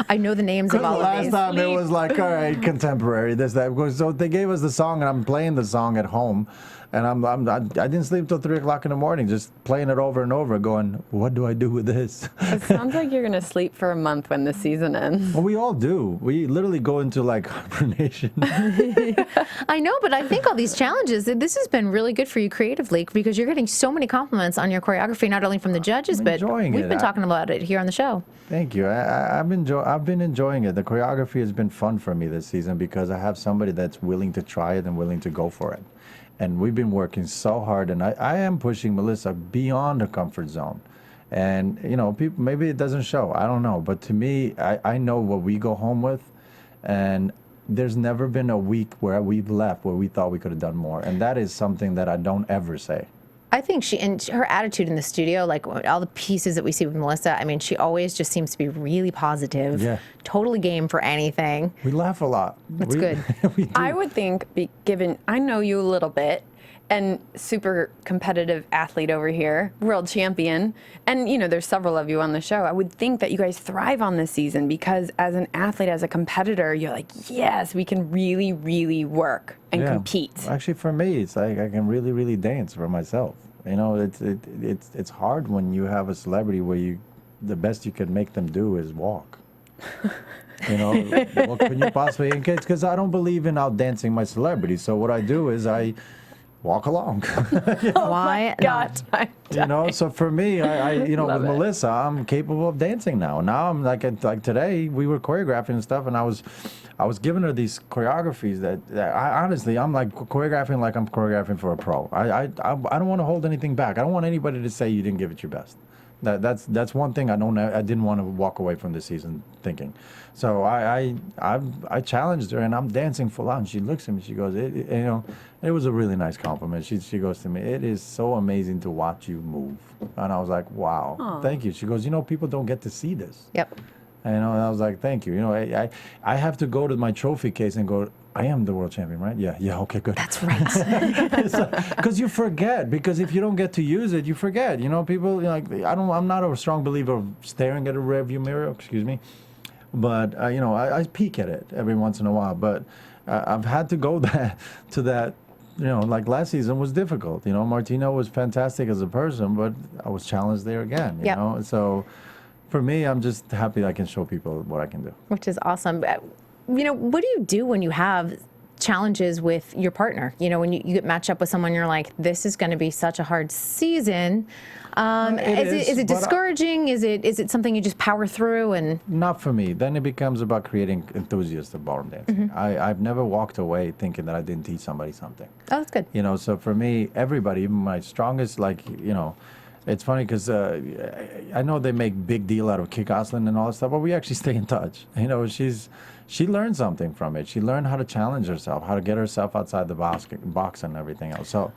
I know the names of all of Last these. time it was like, all right, contemporary, this, that. So they gave us the song, and I'm playing the song at home, and I didn't sleep till 3 o'clock in the morning, just playing it over and over, going, what do I do with this? It sounds like you're gonna sleep for a month when the season ends. Well, we all do. We literally go into like hibernation. I know, but I think all these challenges, this has been really good for you creatively because you're getting so many compliments on your choreography, not only from the judges, I'm but enjoying we've it. been talking about it here on the show. Thank you. I've been enjoying it. The choreography has been fun for me this season because I have somebody that's willing to try it and willing to go for it. And we've been working so hard, and I am pushing Melissa beyond her comfort zone. And, people, maybe it doesn't show. I don't know. But to me, I know what we go home with. And there's never been a week where we've left where we thought we could have done more. And that is something that I don't ever say. I think her attitude in the studio, like all the pieces that we see with Melissa, I mean, she always just seems to be really positive, totally game for anything. We laugh a lot. That's good. We do. I would think, given I know you a little bit, and super competitive athlete over here, world champion, and there's several of you on the show. I would think that you guys thrive on this season because as an athlete, as a competitor, you're like, yes, we can really, really work and compete. Actually, for me, it's like I can really, really dance for myself. It's hard when you have a celebrity where the best you can make them do is walk. What can you possibly? Because I don't believe in out dancing my celebrity. So what I do is I walk along. Why not? So for me, with Melissa, I'm capable of dancing now. Now I'm like today we were choreographing and stuff, and I was giving her these choreographies that I honestly, I'm like choreographing like I'm choreographing for a pro. I don't want to hold anything back. I don't want anybody to say you didn't give it your best. That's one thing I didn't want to walk away from this season thinking. So I challenged her, and I'm dancing full on. She looks at me. She goes, it was a really nice compliment. She goes to me, it is so amazing to watch you move. And I was like, wow, thank you. She goes, people don't get to see this. Yep. And I was like, thank you. I have to go to my trophy case and go, I am the world champion, right? Yeah, okay, good. That's right. Because you forget. Because if you don't get to use it, you forget. People I'm not a strong believer of staring at a rearview mirror. Excuse me, but I peek at it every once in a while. But I've had to go to that. Like last season was difficult. Martina was fantastic as a person, but I was challenged there again. You know, so for me, I'm just happy I can show people what I can do. Which is awesome. What do you do when you have challenges with your partner? When you get matched up with someone, you're like, this is going to be such a hard season. Is it discouraging? Is it something you just power through? And not for me. Then it becomes about creating enthusiasts of ballroom dancing. I've never walked away thinking that I didn't teach somebody something. Oh, that's good. So for me, everybody, even my strongest, it's funny because I know they make big deal out of Kick Oslin and all that stuff, but we actually stay in touch. She learned something from it. She learned how to challenge herself, how to get herself outside the box and everything else. So,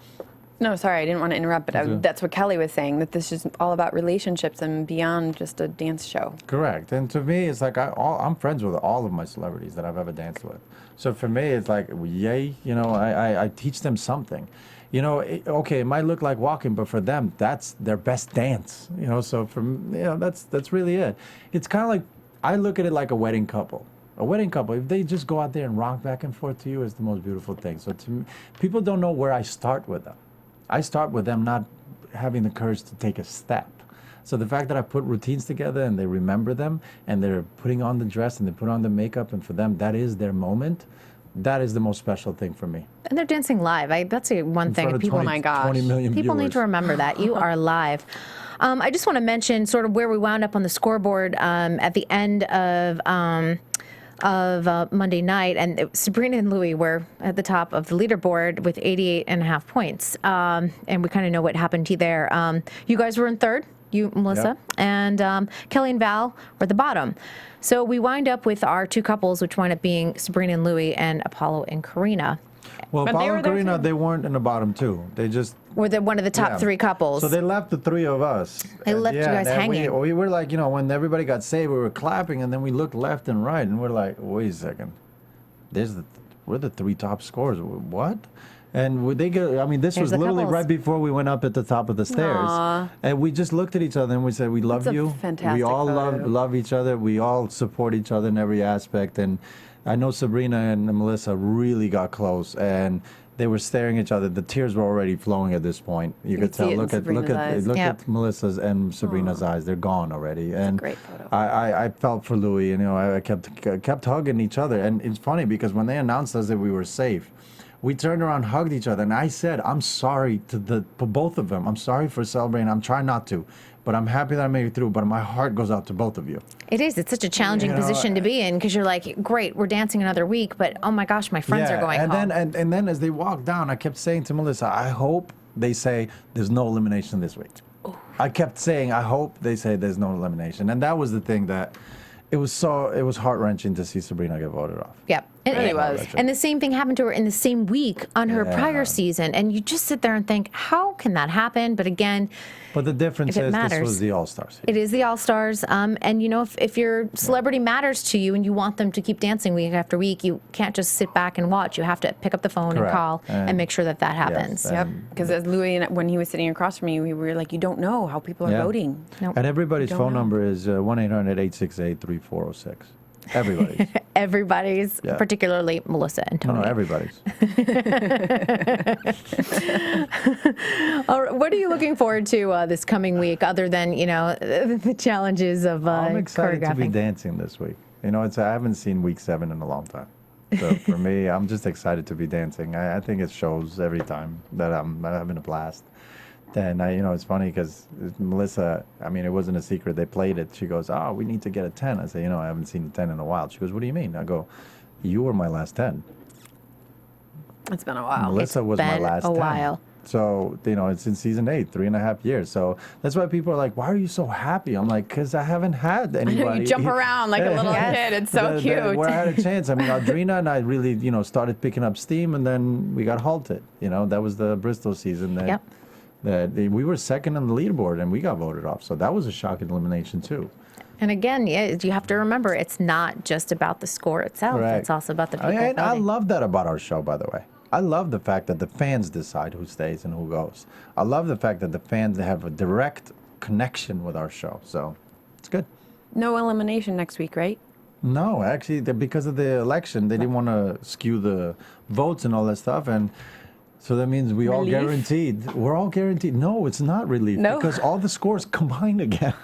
no, sorry, I didn't want to interrupt, but that's what Kelly was saying, that this is all about relationships and beyond just a dance show. Correct. And to me, it's like I'm friends with all of my celebrities that I've ever danced with. So for me, it's like, yay, I teach them something. Okay, it might look like walking, but for them, that's their best dance. So that's really it. It's kind of like, I look at it like a wedding couple. A wedding couple, if they just go out there and rock back and forth to you, is the most beautiful thing. So to me, people don't know where I start with them. I start with them not having the courage to take a step. So the fact that I put routines together and they remember them and they're putting on the dress and they put on the makeup, and for them that is their moment, that is the most special thing for me. And they're dancing live. That's one In thing. front of People, 20, 20 million people need to viewers. remember that you are live. I just want to mention sort of where we wound up on the scoreboard at the end of Monday night, and Sabrina and Louie were at the top of the leaderboard with 88.5 points, and we kind of know what happened to you there. You guys were in third, you, Melissa, and Kelly and Val were at the bottom. So we wind up with our two couples, which wind up being Sabrina and Louie and Apollo and Karina. Well, But they Apollo were and there Karina, too. they weren't in the bottom two. They just Were one of the top three couples. So they left the three of us. They left you guys and hanging. We were like, when everybody got saved, we were clapping, and then we looked left and right, and we're like, wait a second, we're the three top scorers. What? And this was the literally couples. right before we went up at the top of the stairs, Aw. and we just looked at each other and we said, we love That's a you. fantastic We all photo. love each other. We all support each other in every aspect, and I know Sabrina and Melissa really got close, and they were staring at each other. The tears were already flowing at this point. You could could see tell. it in Look Sabrina's eyes. at Melissa's and Sabrina's eyes. They're gone already. And great photo. I felt for Louie, and I kept hugging each other. And it's funny because when they announced us that we were safe, we turned around, hugged each other, and I said, "I'm sorry for both of them. I'm sorry for celebrating. I'm trying not to, but I'm happy that I made it through. But my heart goes out to both of you." It is. It's such a challenging position to be in because you're like, great, we're dancing another week, but oh my gosh, my friends are going and home. Then, and then as they walked down, I kept saying to Melissa, I hope they say there's no elimination this week. I kept saying, I hope they say there's no elimination. And that was the thing that it was heart-wrenching to see Sabrina get voted off. Yep. And, really was. And the same thing happened to her in the same week on her Yeah. prior season. And you just sit there and think, how can that happen? But again, But the difference If it is this matters. was the All-Stars. it is the All-Stars. And if your celebrity matters to you and you want them to keep dancing week after week, you can't just sit back and watch. You have to pick up the phone Correct. and call and And- make sure that happens. Yes, Yep. and- Because as Louis, when he was sitting across from me, we were like, you don't know how people are Yeah. voting. Nope. And everybody's Don't phone know. number is 1-800-868-3406. Everybody's. Everybody's, Yeah. particularly Melissa and Tony. No, everybody's. All right, what are you looking forward to this coming week, other than the challenges of I'm excited to be choreographing? dancing this week. I haven't seen week 7 in a long time. So for me, I'm just excited to be dancing. I think it shows every time that I'm having a blast. And it's funny because Melissa, it wasn't a secret. They played it. She goes, "Oh, we need to get a 10." I say, I haven't seen a 10 in a while. She goes, "What do you mean?" I go, "You were my last 10." It's been a while. Melissa was my been last a 10. while. So, it's in season 8, 3.5 years. So that's why people are like, "Why are you so happy?" I'm like, "Because I haven't had anybody." You jump around like a little kid. It's so cute. Where I had a chance. Audrina and I really, started picking up steam, and then we got halted. That was the Bristol season. Yep. That we were second on the leaderboard, and we got voted off. So that was a shocking elimination too. And again, you have to remember, it's not just about the score itself. Correct. It's also about the people I voting. love that about our show, by the way. I love the fact that the fans decide who stays and who goes. I love the fact that the fans have a direct connection with our show. So it's good. No elimination next week, right? No, actually, because of the election, they didn't want to skew the votes and all that stuff. And so that means we're all guaranteed. No, it's not relief. No? Because all the scores combine again.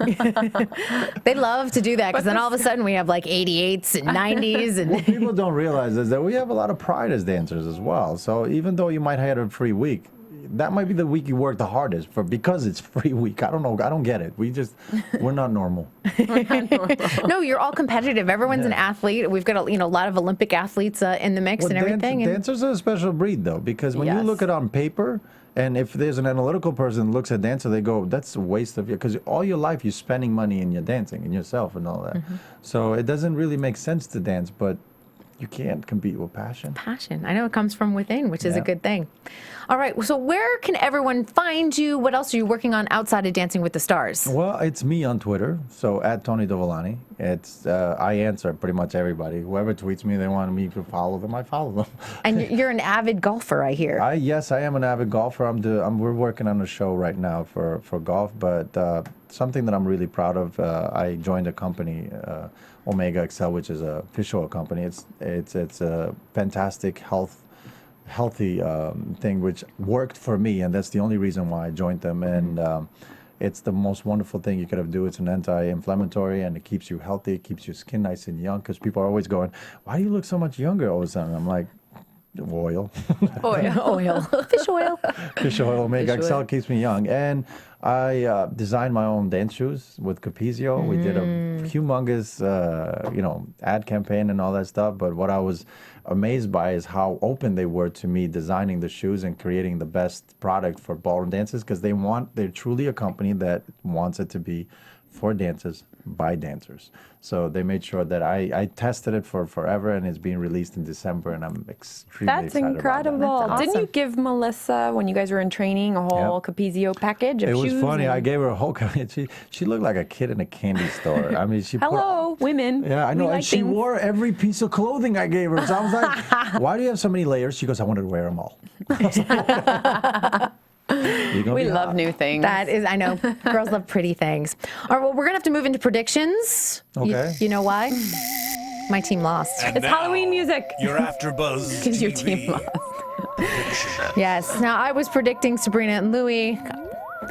They love to do that because then all of a sudden we have like 88s and 90s. And People don't realize is that we have a lot of pride as dancers as well. So even though you might have a free week, that might be the week you work the hardest for because it's free week. I don't know. I don't get it. We're not normal. no, you're all competitive. Everyone's an athlete. We've got a lot of Olympic athletes in the mix and everything. And Dancers are a special breed, though, because when you Yes. look at it on paper, and if there's an analytical person who looks at dancer, they go, "That's a waste of your," because all your life you're spending money in your dancing and yourself and all that. So it doesn't really make sense to dance, but you can't compete with passion. passion. I know it comes from within, which is a Yeah. good thing. All right. So where can everyone find you? What else are you working on outside of Dancing with the Stars? Well, it's me on Twitter, so at Tony Dovolani. It's I answer pretty much everybody. Whoever tweets me, they want me to follow them, I follow them. And you're an avid golfer, I hear. Yes, I am an avid golfer. We're working on a show right now for golf, but something that I'm really proud of. I joined a company, Omega Excel, which is a fish oil company. It's a fantastic healthy thing, which worked for me, and that's the only reason why I joined them. And it's the most wonderful thing you could have do. It's an anti-inflammatory, and it keeps you healthy. It keeps your skin nice and young, because people are always going, "Why do you look so much younger all of a sudden?" I'm like, Oil. Oil. Fish oil. Fish oil Omega XL keeps me young. And I designed my own dance shoes with Capizio. We did a humongous, ad campaign and all that stuff. But what I was amazed by is how open they were to me designing the shoes and creating the best product for ballroom dancers, because they're truly a company that wants it to be for dancers by dancers. So they made sure that I tested it for forever, and it's being released in December, and I'm extremely excited incredible. about that. Didn't you give Melissa, when you guys were in training, a whole Capizio package of It was shoes? funny. I gave her a whole. She looked like a kid in a candy store. I mean, she. Hello, women. Yeah, I know. We And like she things. wore every piece of clothing I gave her. So I was like, "Why do you have so many layers?" She goes, "I wanted to wear them all." We love new things. That is, I know. Girls love pretty things. All right, well, we're going to have to move into predictions. Okay. You know why? My team lost. And It's now, Halloween music. Your AfterBuzz Because your TV team lost. prediction. Yes. Now, I was predicting Sabrina and Louie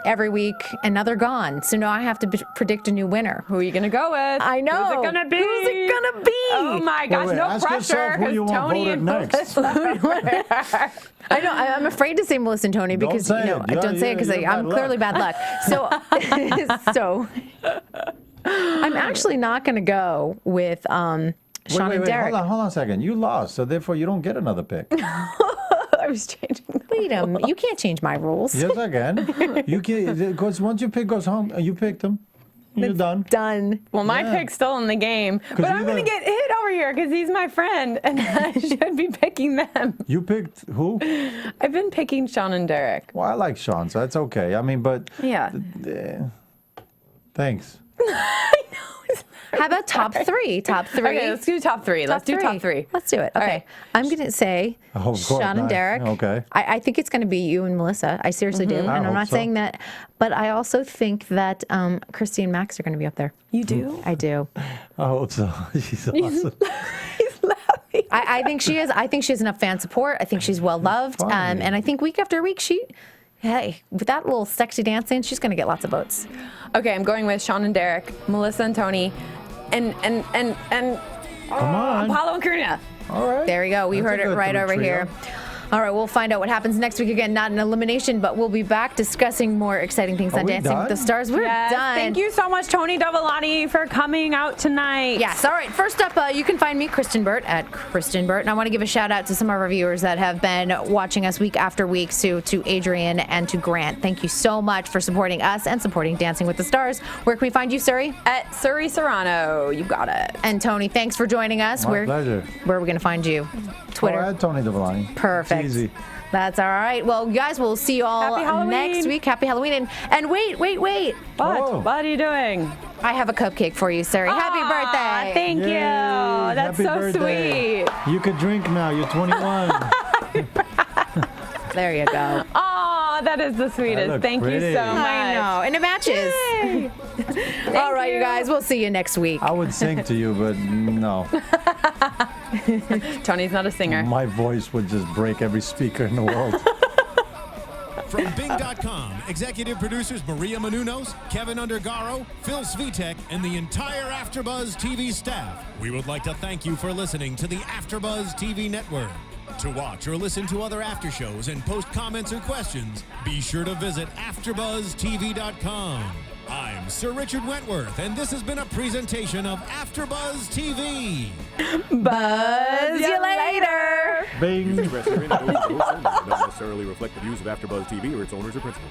every week, and now they're gone. So now I have to predict a new winner. Who are you going to go with? I know. Who's it going to be? Who's it gonna be? Oh, my gosh. wait, No ask pressure. yourself who you Because want Tony voted and next. Melissa. I know. I'm afraid to say Melissa and Tony because say it. I don't say it because You're I'm bad clearly luck. bad luck. So, I'm actually not going to go with Sean and Derek. Hold on a second. You lost, so therefore you don't get another pick. I was changing them. Wait a minute. You can't change my rules. Yes, I can. You can, because once your pick goes home, you picked them. You're done. Done. Well, my Yeah. pick's still in the game. But I'm you're going to the- get hit over here because he's my friend. And I should be picking them. You picked who? I've been picking Sean and Derek. Well, I like Sean, so that's okay. I mean, but Yeah. Thanks. How about top three? Top three. Okay, let's do top three. Let's do top three. Let's do it. All Okay. right. I'm going to say Oh, of course Sean and not. Derek. Okay. I think it's going to be you and Melissa. I seriously do. And I'm hope not so. saying that, but I also think that Kristyn and Max are going to be up there. You do? I do. I hope so. She's awesome. He's laughing. I think she is. I think she has enough fan support. I think she's well loved. Funny. And I think week after week, hey, with that little sexy dancing, she's going to get lots of votes. Okay, I'm going with Sean and Derek, Melissa and Tony, and Come on. Apollo and Karina. All right. There we go. We That's a heard it good right over trio. here. All right, we'll find out what happens next week. Again, not an elimination, but we'll be back discussing more exciting things on we Dancing with the done? Stars. We're Yes, done. thank you so much, Tony Dovolani, for coming out tonight. Yes. All right. First up, you can find me, Kristyn Burt, at Kristyn Burt. And I want to give a shout out to some of our viewers that have been watching us week after week. So to Adrian and to Grant, thank you so much for supporting us and supporting Dancing with the Stars. Where can we find you, Suri? At Suri Serano. You got it. And Tony, thanks for joining us. My pleasure. Where are we going to find you? Twitter. All right, Tony Dovolani. Perfect. It's easy. That's all right. Well, you guys, we'll see you all Happy Halloween. next week. Happy Halloween. And wait. What? Oh. What are you doing? I have a cupcake for you, Suri. Happy Aw, birthday. Thank Yay, you. That's happy so birthday. sweet. You could drink now. You're 21. There you go. Oh, that is the sweetest. look Thank you pretty. so much. I know. And it matches. Yay. All right, you you. guys. We'll see you next week. I would sing to you, but no. Tony's not a singer. My voice would just break every speaker in the world. From Bing.com, executive producers Maria Menounos, Kevin Undergaro, Phil Svitek, and the entire AfterBuzz TV staff, we would like to thank you for listening to the AfterBuzz TV network. To watch or listen to other after shows and post comments or questions, be sure to visit AfterBuzzTV.com. I'm Sir Richard Wentworth, and this has been a presentation of AfterBuzz TV. Buzz you later. Bing. Expressed herein, those of the host only, do not necessarily reflect the views of AfterBuzz TV or its owners or principals.